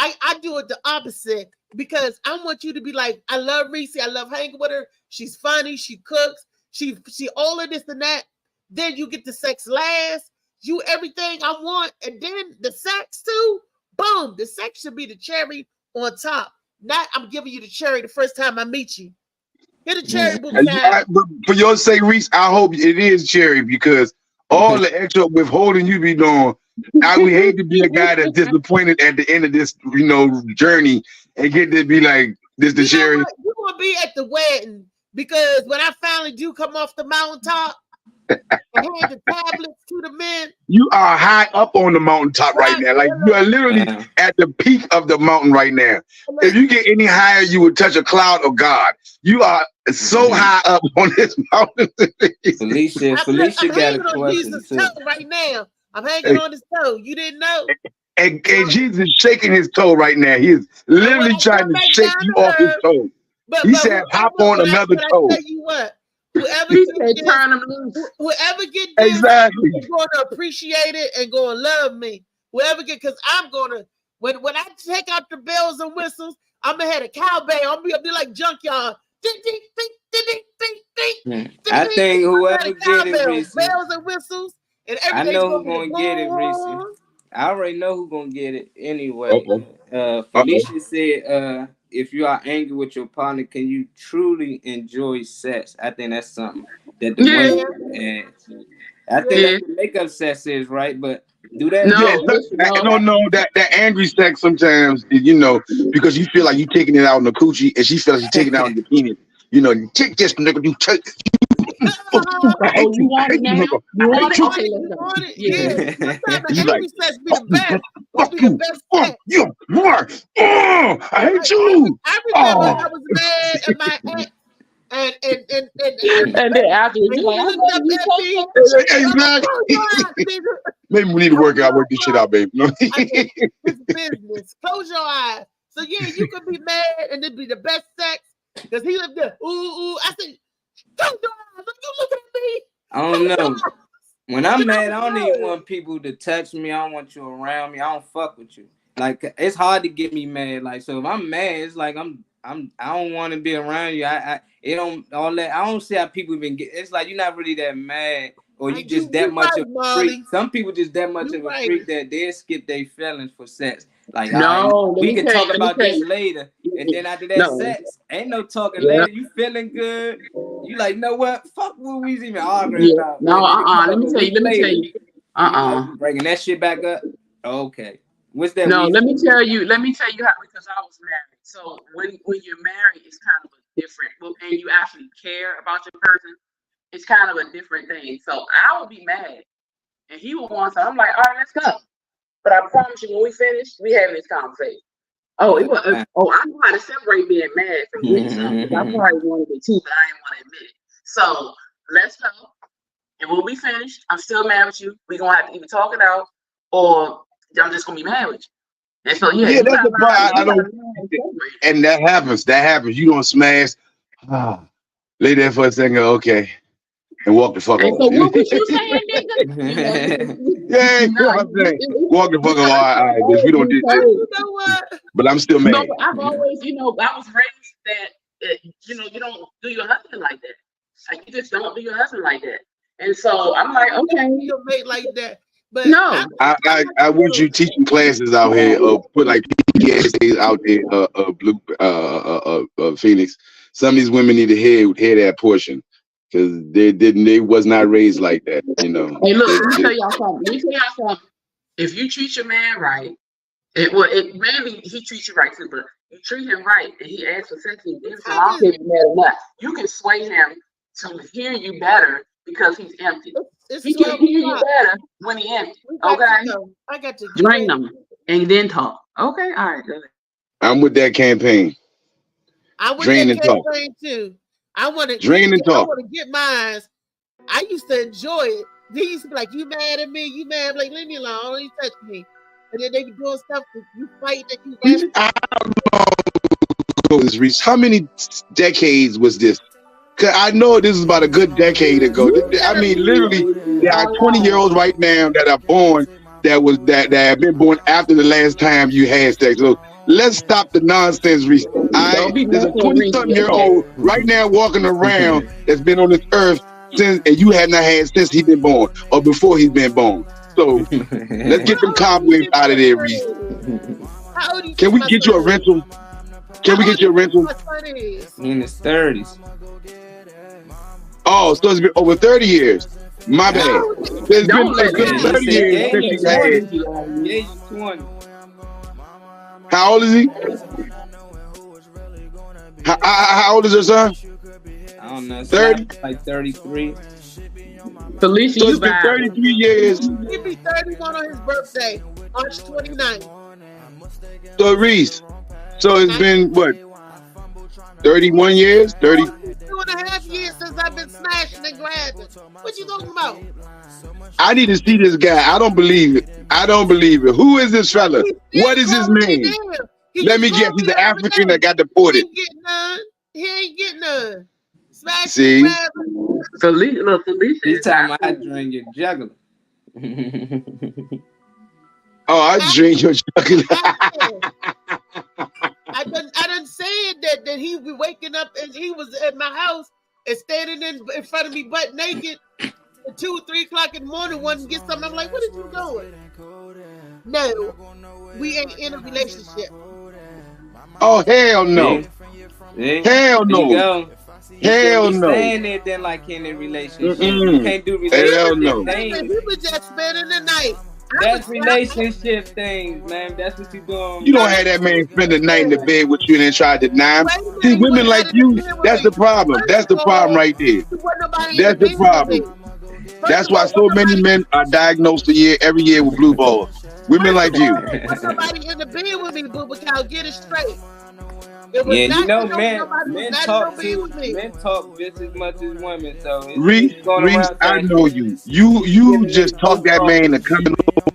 I do it the opposite because I want you to be like, I love Reese, I love hanging with her, she's funny, she cooks, she all of this and that. Then you get the sex last, you everything I want, and then the sex too. Boom, the sex should be the cherry on top. Not I'm giving you the cherry the first time I meet you. Get a cherry, but for your sake, Reese, I hope it is cherry because all the extra withholding you be doing, I would hate to be a guy that's disappointed at the end of this, journey and get to be like, this the cherry. You're gonna be at the wedding because when I finally do come off the mountaintop and hand the tablets to the men. You are high up on the mountaintop right now. Like you are literally at the peak of the mountain right now. If you get any higher, you would touch a cloud of God. You are so high up on this mountain. Felicia got a question too. Right now, I'm hanging on his toe. You didn't know. And Jesus is shaking his toe right now. He is literally trying to shake you off his toe. He said, "Hop on another toe." I tell you what. Whoever get this, exactly, is going to appreciate it and going to love me. Whoever get, because I'm going to, when I take out the bells and whistles, I'm going to have a cowbell. I'm going to be like Junkyard. Ding, ding, ding, ding, ding, ding, ding. I think whoever get it, Reese. Bells and whistles. And I know who's going to get it, Reese. I already know who's going to get it anyway. Felicia said, if you are angry with your partner, can you truly enjoy sex? I think that's something that the women I think that's what makeup sex is, right? But do that? No, that angry sex sometimes, because you feel like you taking it out on the coochie, and she feels she's taking it out on the penis. Take this nigga, you take. You want it now? You want it? Yeah. Sometimes angry sex be the best. Fuck you, Mark. Oh, I hate you. I remember I was mad at my ex, and then after you like, maybe we need to work this shit out, baby. It's business. Close your eyes. So yeah, you could be mad and it'd be the best sex because he lived there. Ooh. I said, close your eyes. You looking at me? I don't know. When I'm mad, I don't even want people to touch me. I don't want you around me. I don't fuck with you. Like, it's hard to get me mad. Like, so if I'm mad, it's like I'm I don't want to be around you. It don't all that. I don't see how people even get. It's like you're not really that mad, or you just that much of a freak. Some people just that much of a freak that they skip their feelings for sex. Like, no, we can talk about this later, and then after that sex, ain't no talking later. You feeling good? You like, know what? Fuck what we even arguing about. No, let me tell you. Bringing that shit back up. Okay. What's that? No, let me tell you how, because I was married. So when you're married, it's kind of a different, and you actually care about your person, it's kind of a different thing. So I would be mad, and he would want something. I'm like, all right, let's go. But I promise you, when we finish, we having this conversation. I know how to separate being mad from getting something. I probably wanted it too, but I didn't want to admit it. So let's go. And when we finish, I'm still mad with you. We're gonna have to either talk it out, or I'm just gonna be mad with you. And so that's the part. And that happens. You don't smash. Lay there for a second. Okay. And walk the fuck off. So what was you saying, nigga? You know what I'm saying? Walk the fuck off. All right, bitch. We don't do that. You know what? But I'm still mad. No, but I've always, I was raised that you don't do your husband like that. Like, you just don't do your husband like that. And so I'm like, okay, you'll make like that. But no, I want you teaching classes out here, put like PSAs out there, Phoenix. Some of these women need to hear that portion, because they was not raised like that, Hey, look, let me tell y'all something. If you treat your man right, maybe he treats you right too, but you treat him right and he asks for sex, and I don't care if you're mad or not, you can sway him to hear you better because he's empty. He can hear you better when he's empty. Okay? I got to drain them and then talk. Okay, all right. I'm with that campaign. I would drain and talk too. I want to drain and talk. I want to get mine. I used to enjoy it. They used to be like, "You mad at me? You mad?" I'm like, leave me alone. Don't you touch me. And then they be doing stuff that you fight that you. I don't know. How many decades was this? Cause I know this is about a good decade ago. I mean, literally, there are 20-year-olds right now that are born that have been born after the last time you had sex. So let's stop the nonsense, Reese. There's a 20-something-year-old right now walking around that's been on this earth since, and you have not had since he's been born or before he's been born. So let's get them cobwebs out of there, Reese. Can we get you a rental? Can we get you a rental? In his 30s. Oh, so it's been over 30 years. My bad. There's been a good 30 years since you had. He's 20. How old is he? How old is your son? I don't know. 30? Like 33. Felicia, so it's been 33 years. He'll be 31 on his birthday, March 29th. So Reese, so it's been what? 31 years? 30? 2.5 years since I've been smashing and grabbing. What you talking about? I need to see this guy. I don't believe it. Who is this fella? What is his name? Let me guess. He's the African that got deported. He ain't getting none. Smashing. See? Felicia. This time I drain your juggler. Oh, I drain your juggler. I done said that he be waking up and he was at my house and standing in front of me butt naked at 2 or 3 o'clock in the morning wanting to get something. I'm like, what are you doing? No, we ain't in a relationship. Oh, hell no. Hell no. Hell no. Staying there then like in a relationship. You can't do relationship. Hell no. He was just spending the night. That's relationship things, man. That's what you doing. You don't have that man spend the night in the bed with you and then try to deny him. See, women like you, that's the problem. That's the problem right there. That's the problem. That's why so many men are diagnosed every year with blue balls. Women like you. Somebody in the bed with me, Booba Cow, get it straight. Yeah, you know, men talk just as much as women. So Reese, I know you. You just talk that man to come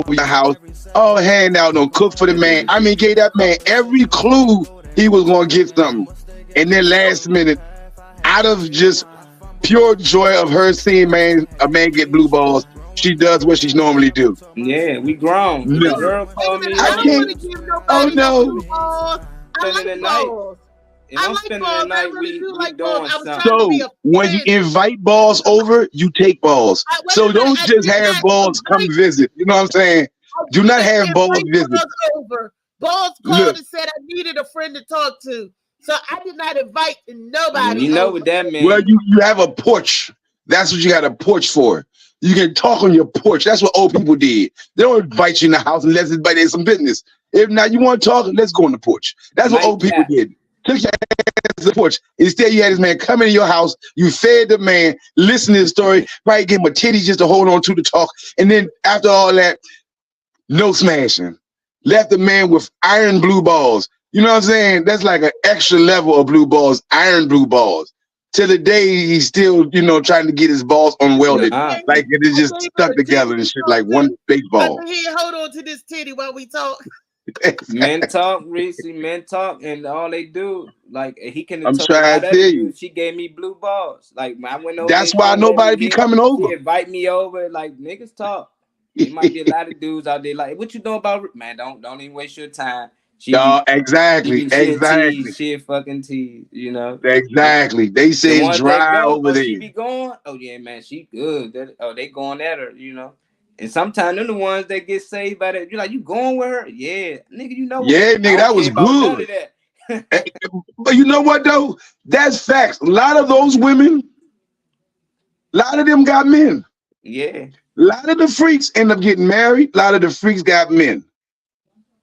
over your house. Oh, hand out, no cook for the man. I mean, gave that man every clue he was gonna get something, and then last minute, out of just pure joy of her seeing a man get blue balls, she does what she normally do. Yeah, we grown. No. The girl called me. I can't. Oh no. I like balls. If I'm like spending balls. the night, I really do we like doing balls. I was something. trying to be So a when you friend. invite balls over, you take balls. Wait a So minute, don't I just did have not balls come invite. visit. You know what I'm saying? I Do did not not have balls invite visit. balls over. Balls Look, called and said I needed a friend to talk to, so I did not invite nobody You know over. what that well, means. you have a porch. That's what you got a porch for. You can talk on your porch. That's what old people did. They don't invite you in the house unless it's by some business. If not, you want to talk, let's go on the porch. That's what Mike old people Cap. did. Took your ass to the porch. Instead, you had this man come into your house. You fed the man, listen to the story, probably give him a titty just to hold on to the talk. And then after all that, no smashing. Left the man with iron blue balls. You know what I'm saying? That's like an extra level of blue balls, iron blue balls. Till the day he's still, you know, trying to get his balls unwelded. Nah. Like it is I just gave him stuck a titty together to and shit talk like one to. big I ball. said, "Here, hold on to this titty while we talk." Men talk, Reese. Men talk, and all they do, like he can have I'm told a lot trying of to other tell you. dudes. She gave me blue balls. Like when I went over That's and why she lived nobody be here, coming she over. invite me over. Like niggas talk. There might be a lot of dudes out there like, what you know about man? Don't even waste your time. She be Exactly. tease, shit fucking tease. You know. Exactly. They The say it's ones that dry go, over she there. be going. Oh yeah, man, she good. They going at her. You know. And sometimes they're the ones that get saved by that. You're like, you going with her? Yeah, nigga, you know. Yeah, I nigga, don't that was care about none good. of that. But you know what though? That's facts. A lot of those women, a lot of them got men. Yeah. A lot of the freaks end up getting married. A lot of the freaks got men.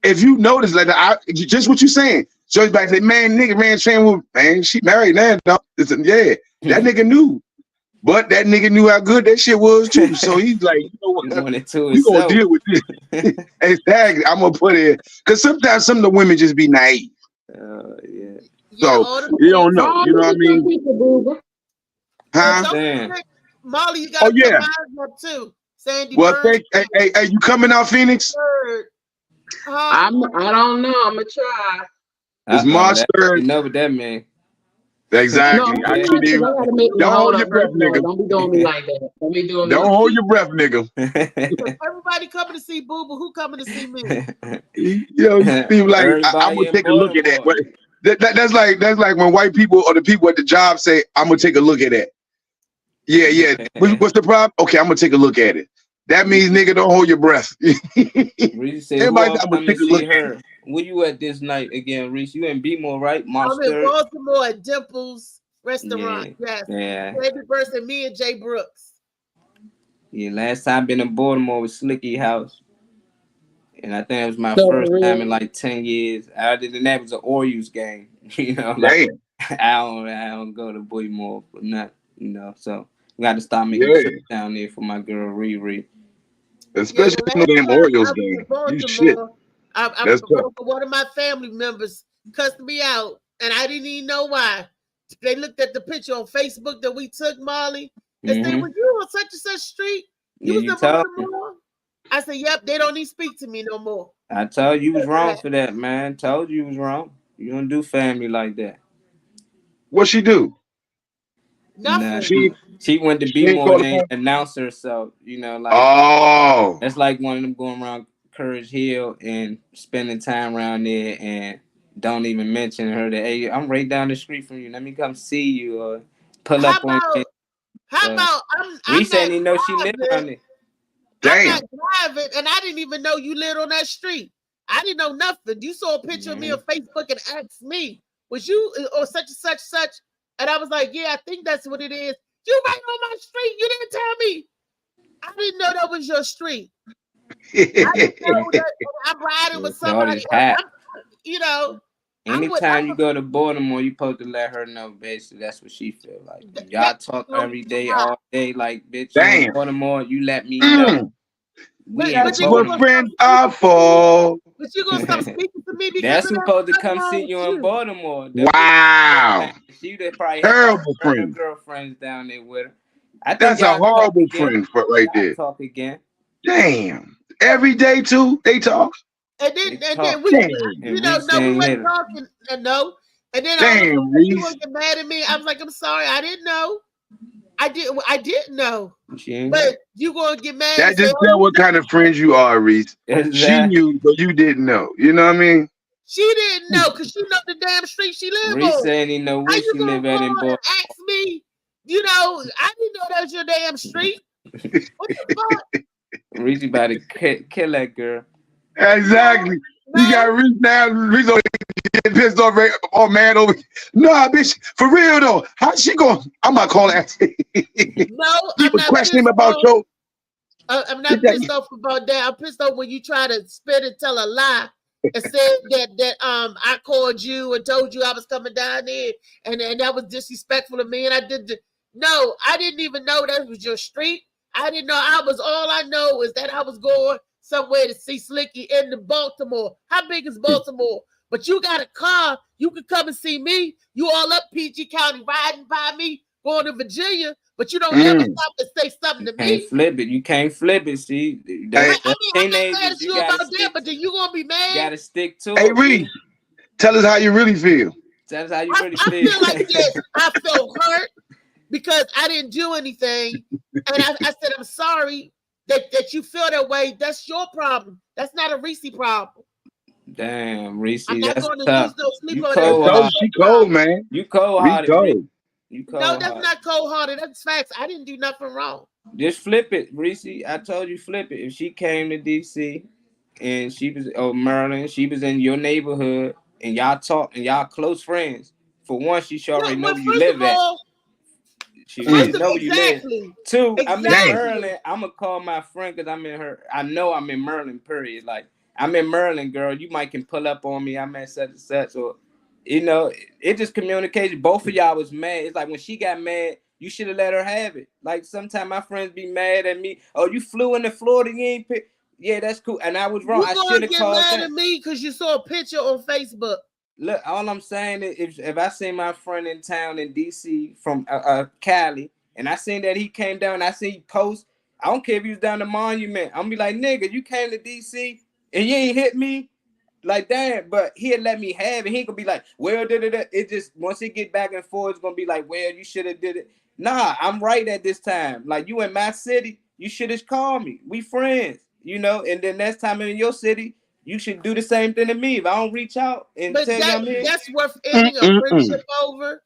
If you notice, like just what you're saying. So it's like, say, man, nigga, man, she married now. No. Yeah, that nigga knew. But that nigga knew how good that shit was too. So he's like, you know what? We gonna deal with this. Exactly. I'm gonna put it because sometimes some of the women just be naive. Yeah. So you don't know. You know what I mean? Huh? Don't forget, Molly, you gotta put mine up too. Sandy Well, Burns. hey, you coming out, Phoenix? I don't know. I'm gonna try. It's March 3rd. You know what that means. Exactly. No, Don't hold your breath, nigga. Don't be doing me like that. Don't be doing me. Don't hold your breath, nigga. Everybody coming to see Boo Boo. Who coming to see me? You know, people like I'm gonna take a look at that. That's like when white people or the people at the job say, "I'm gonna take a look at that." Yeah. What's the problem? Okay, I'm gonna take a look at it. That means, nigga, don't hold your breath. Reese said, Everybody, I'm gonna take a look at her. Where you at this night again, Reese? You in B-more, right? I'm in Baltimore at Dimples Restaurant. Yeah. Yes. Yeah. Every person, me and Jay Brooks. Yeah, last time been in Baltimore with Slicky House. And I think it was my first time in like 10 years. Other than that, it was an Orioles game. You know, like I don't go to Baltimore for nothing, you know. So we got to start making trips down there for my girl Riri. Especially in the damn Orioles game. You shit. One of my family members cussed me out, and I didn't even know why. They looked at the picture on Facebook that we took, Molly, and said, "Was you on such and such street? You was in Baltimore?" I said, "Yep." They don't even speak to me no more. I told you was wrong for that, man. Told you was wrong. You don't do family like that. What she do? Nothing. She went to B-more and ain't announced herself. You know, like that's like one of them going around Courage Hill and spending time around there and don't even mention her that, hey, I'm right down the street from you. Let me come see you or pull up on you. How about we said he know she lived on it. I'm not driving, and I didn't even know you lived on that street. I didn't know nothing. You saw a picture of me on Facebook and asked me, "Was you or such and such?" And I was like, "Yeah, I think that's what it is." You right on my street. You didn't tell me. I didn't know that was your street. I didn't know that I'm riding with somebody. You know. Anytime you go to Baltimore, you supposed to let her know. Basically, that's what she feel like. Y'all talk every day, all day. Like, bitch, you in Baltimore, you let me know. That's what friends are for. But you gonna stop speaking to me because that's supposed to come see you in Baltimore. Wow. She probably terrible friend. Girlfriends down there with her. I think that's a horrible friend for right there. Talk again. Damn. Every day too, they talk. And then we, you know, we weren't talking, and then you gonna get mad at me. I was like, I'm sorry, I didn't know. I didn't know. But you gonna get mad? That just tell what kind of friends you are, Reese. She knew, but you didn't know. You know what I mean? She didn't know because she know the damn street she live Reese on. ain't even know where she live at in Baltimore. Ask me, you know, I didn't know that was your damn street. What the fuck? Reese about to kill that girl. Exactly. You got Reese now. Reese get pissed off. Oh man, over. Nah, bitch. For real though. How's she going? I'm not calling that. No, you was questioning about your. I'm not pissed off about that. I'm pissed off when you try to spit and tell a lie and said that I called you and told you I was coming down there and that was disrespectful of me and I did. No, I didn't even know that was your street. I didn't know. All I know is that I was going somewhere to see Slicky in the Baltimore. How big is Baltimore? But you got a car. You can come and see me. You all up PG County riding by me, going to Virginia, but you don't ever stop and say something to me. You can't flip it. See, I'm not mad at you about that, but then you gonna be mad. You gotta stick to it. Hey, Reed, tell us how you really feel. Tell us how you really feel. I feel like this. I felt hurt because I didn't do anything, and I said I'm sorry that you feel that way. That's your problem. That's not a Reese problem. Damn, Reese, I'm not that's going to tough. lose no sleep on that. She cold, man. You cold-hearted. You cold. No, that's not cold-hearted. That's facts. I didn't do nothing wrong. Just flip it, Reese. I told you flip it. If she came to DC and she was Maryland, she was in your neighborhood, and y'all talk and y'all close friends. For one, she should already know where you live at. She already know where you live. Two, I'm in Maryland. I'm gonna call my friend because I'm in her. I know I'm in Maryland. Period. Like I'm in Maryland, girl. You might can pull up on me. I'm at such and such, or you know, it just communication. Both of y'all was mad. It's like when she got mad, you should have let her have it. Like sometimes my friends be mad at me. Oh, you flew into Florida, you ain't pick. Yeah, that's cool. And I was wrong. I should have called. You get mad at me because you saw a picture on Facebook. Look, all I'm saying is if I see my friend in town in DC from Cali, and I seen that he came down, and I see he post, I don't care if he was down the Monument. I'm be like, nigga, you came to DC and you ain't hit me. Like, damn, but he'll let me have it. He ain't gonna be like, well, it just once it get back and forth, it's gonna be like, well, you should have did it. Nah, I'm right at this time. Like, you in my city, you should have called me. We friends, you know, and then next time in your city, you should do the same thing to me. If I don't reach out and tell you I'm here. That's worth ending a friendship over.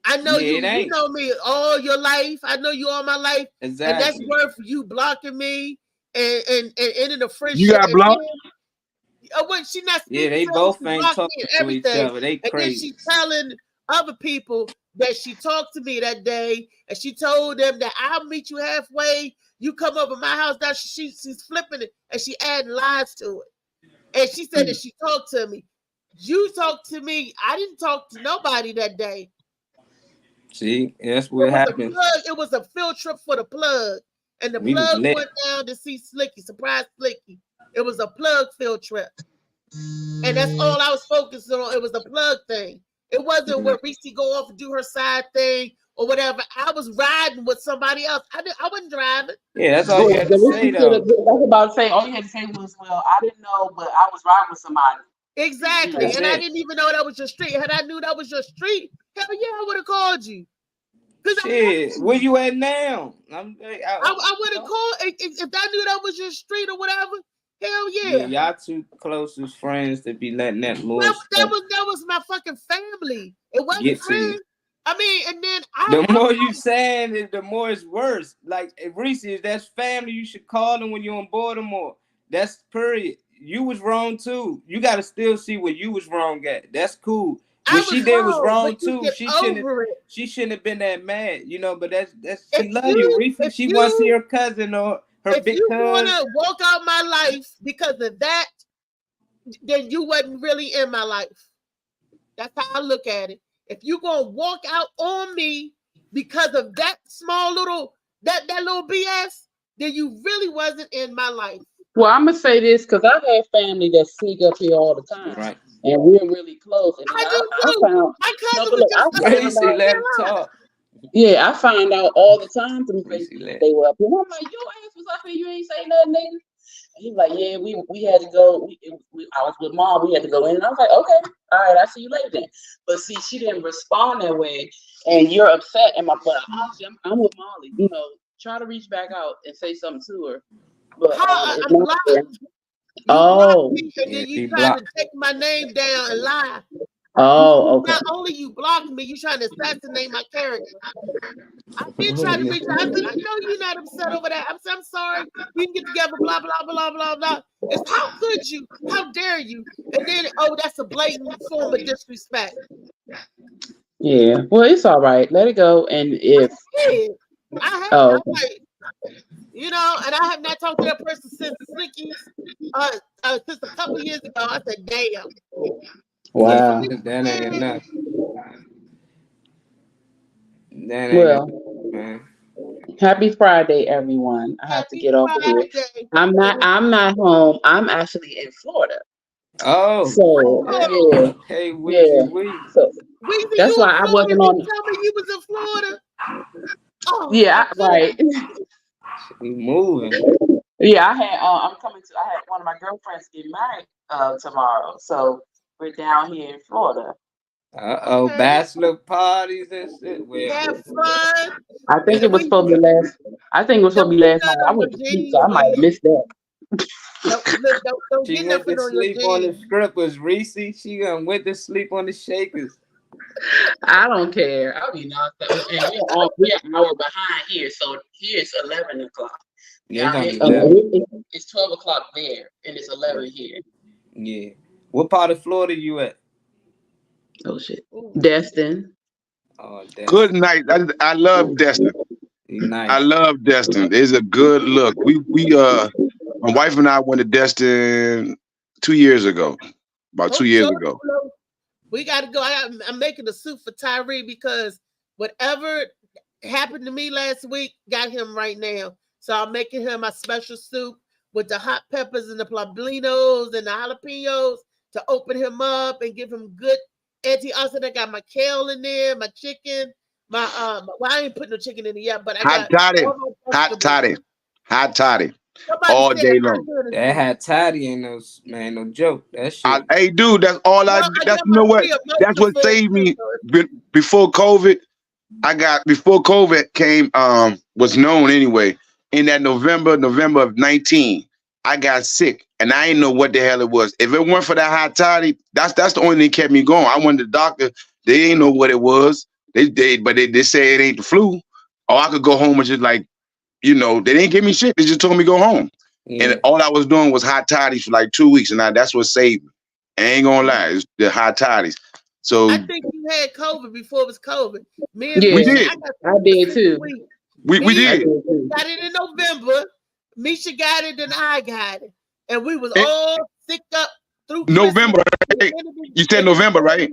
I know you know me all your life. I know you all my life. Exactly. And that's worth you blocking me and ending a friendship. You got blocked? When she not they both ain't talking to each other. They crazy. And then she's telling other people that she talked to me that day, and she told them that I'll meet you halfway. You come over my house. Now she's flipping it, and she adding lies to it. And she said that she talked to me. You talked to me. I didn't talk to nobody that day. See, that's what happened. It was a field trip for the plug. And the plug went down to see Slicky, surprise Slicky. It was a plug field trip. And that's all I was focusing on. It was a plug thing. It wasn't where Reese go off and do her side thing or whatever. I was riding with somebody else. I wasn't driving. Yeah, that's all you had to say, though. That's about to say, all you had to say was, well, I didn't know, but I was riding with somebody. Exactly. And I didn't even know that was your street. Had I knew that was your street, hell yeah, I would have called you. Shit, where you at now? I would have called if I knew that was your street or whatever. Hell yeah. Y'all too closest friends to be letting that move. That was my fucking family. It wasn't friends. I mean, and then the more you saying it, the more it's worse. Like if Reese, if that's family, you should call them when you're in Baltimore. That's period. You was wrong too. You gotta still see what you was wrong at. That's cool. What she did was wrong too. She shouldn't have been that mad, you know. But that's she love you, Reese. She wants to see her cousin or her big cousin. If you want to walk out my life because of that, then you wasn't really in my life. That's how I look at it. If you gonna walk out on me because of that small little that little BS, then you really wasn't in my life. Well, I'm gonna say this because I have family that sneak up here all the time, right? And we're really close. And I find out all the time through Facebook they were up here. And I'm like, your ass was up here, you ain't say nothing, nigga. And he's like, yeah, we had to go. I was with mom. We had to go in. And I was like, okay, all right, I'll see you later then. But see, she didn't respond that way, and you're upset. And honestly, I'm with Molly. You know, try to reach back out and say something to her. But Oh. Me, and then you he try to blocked. take my name down and lie. Oh, okay. Not only you blocked me, you trying to assassinate my character. I did try to reach out. I said, I know you're not upset over that. I'm sorry. We can get together, blah, blah, blah, blah, blah. It's how could you? How dare you? And then, oh, that's a blatant form of disrespect. Yeah. Well, it's all right. Let it go. And if I have oh, like, you know, and I have not talked to that person since Slickies, since a couple years ago. I said, damn. Wow. That ain't enough. That ain't Well, enough, man. happy Friday, everyone. I have to get off of here. I'm not home. I'm actually in Florida. Oh. So yeah. Hey, So Weezy, that's you why I wasn't on. tell me you was in Florida. Oh, Yeah, right. We moving. Yeah, I had one of my girlfriends get married tomorrow. So we're down here in Florida. Bachelor parties and shit. Have fun. I think it was supposed to be last. I think it was supposed to be last night. I went to sleep, so I might have missed that. Don't She get went nothing to on your sleep on the jeans. strippers, Reese. She went to sleep on the shakers. I don't care. I mean, we're an hour behind here, so here it's 11 o'clock. Yeah, it's 12 o'clock there, and it's 11 here. Yeah. What part of Florida you at? Oh shit, Destin. Oh, good night. I love Destin. Nice. I love Destin. It's a good look. We my wife and I went to Destin 2 years ago. About 2 years ago. We got to go. I'm making a soup for Tyree because whatever happened to me last week got him right now. So I'm making him a special soup with the hot peppers and the pablonos and the jalapenos to open him up and give him good antioxidant. I got my kale in there, my chicken, well, I ain't putting no chicken in it yet, but I got hot toddy, all day long. That hot toddy ain't no joke. That shit. Hey, dude, that's all I do. That's you know what? That's what saved me before COVID. Before COVID came, was known anyway. In that November of 19, I got sick and I didn't know what the hell it was. If it weren't for that hot toddy, that's the only thing that kept me going. I went to the doctor. They didn't know what it was. They say it ain't the flu. Or I could go home and just like, they didn't give me shit. They just told me go home. Yeah. And all I was doing was hot toddies for like 2 weeks. And that's what saved me. I ain't gonna lie. It's the hot toddies. So I think you had COVID before it was COVID. We did. I did too. We did. Got it in November. Misha got it, then I got it. And we was all sick up through November. Right? You said November, right?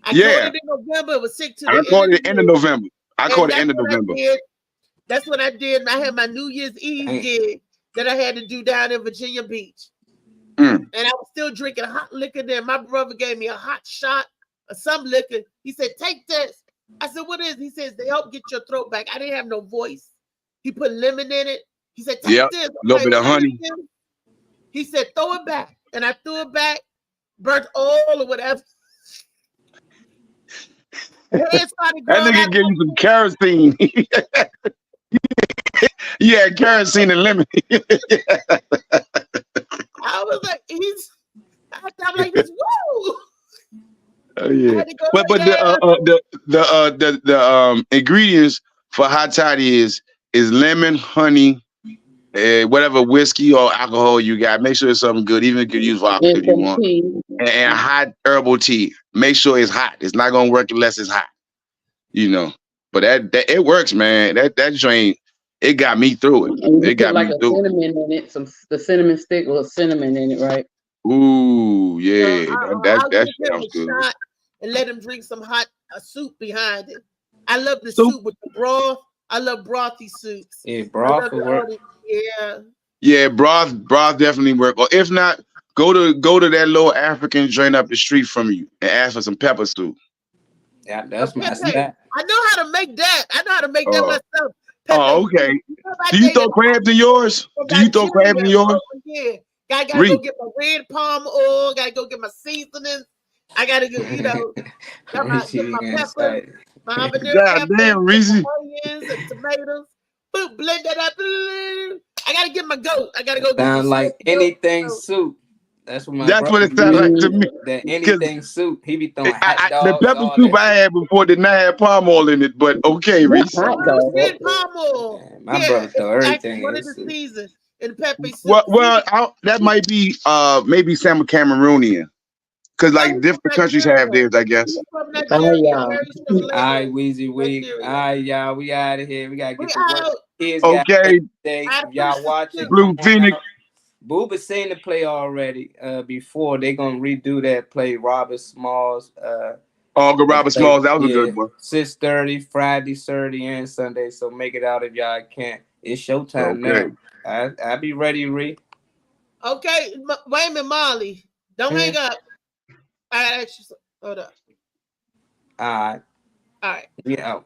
I caught it in November. It was sick to I caught it end of November. I caught it end of November. That's what I did. I had my New Year's Eve gig that I had to do down in Virginia Beach. And I was still drinking hot liquor there. My brother gave me a hot shot of some liquor. He said, take this. I said, what is it? He says, they help get your throat back. I didn't have no voice. He put lemon in it. He said, take this. A little bit of honey. He said, throw it back. And I threw it back, burnt all or whatever. That nigga give you some kerosene. Yeah, kerosene and lemon. I was like, I'm like, woo! Oh yeah, but the ingredients for hot toddy is lemon, honey, whatever whiskey or alcohol you got. Make sure it's something good. Even you could use vodka if you want. And hot herbal tea. Make sure it's hot. It's not gonna work unless it's hot. But that it works, man. That joint, it got me through it. It got like me a through. Cinnamon in it, the cinnamon stick or cinnamon in it, right? Ooh, yeah, that sounds good. And let him drink some hot soup behind it. I love the soup with the broth. I love brothy soups. Yeah, broth will work. Yeah, broth definitely work. Or if not, go to that little African joint up the street from you and ask for some pepper soup. Yeah, that's my snack. I know how to make that. I know how to make that myself. Oh, okay. Do you throw crabs in yours? Yeah. I gotta go get my red palm oil. Gotta go get my seasonings. I gotta go, get my pepper, my habanero pepper, damn, Reezy. onions and tomatoes. Blend that up. I gotta get my goat. I gotta go get Sound the like goat. anything soup. That's what my That's what brother it sounds like to be. me. That 'Cause anything soup. He be throwing hot the dogs, pepper all soup that I shit. had before did not have palm oil in it, but okay, What Reese. hot I dog? said palm oil. Man, my Yeah, brother it's throw actually everything one in of the soup. seasons in pepper soup. Well, that might be maybe some Cameroonian, because No, like he's from different countries have Nigeria. theirs, I guess. He's from Oh Nigeria. yeah. Mary's from All right, Lagos, Weezy Week. Nigeria. All right, y'all. We out of here. We gotta We get to work. out. Kids got Okay, day. I If y'all appreciate watch it, you. Blue come on Phoenix. out. Booba seen the play already. Before they gonna redo that play. Robert Smalls. Uncle Robert Smalls, that was a good one. 6:30 Friday, Saturday, and Sunday. So make it out if y'all can't. It's showtime Okay. now. I'll be ready, Ree. Okay, wait a minute, Molly. Don't hang up. I gotta ask you something. Hold up. All right. All right. We out.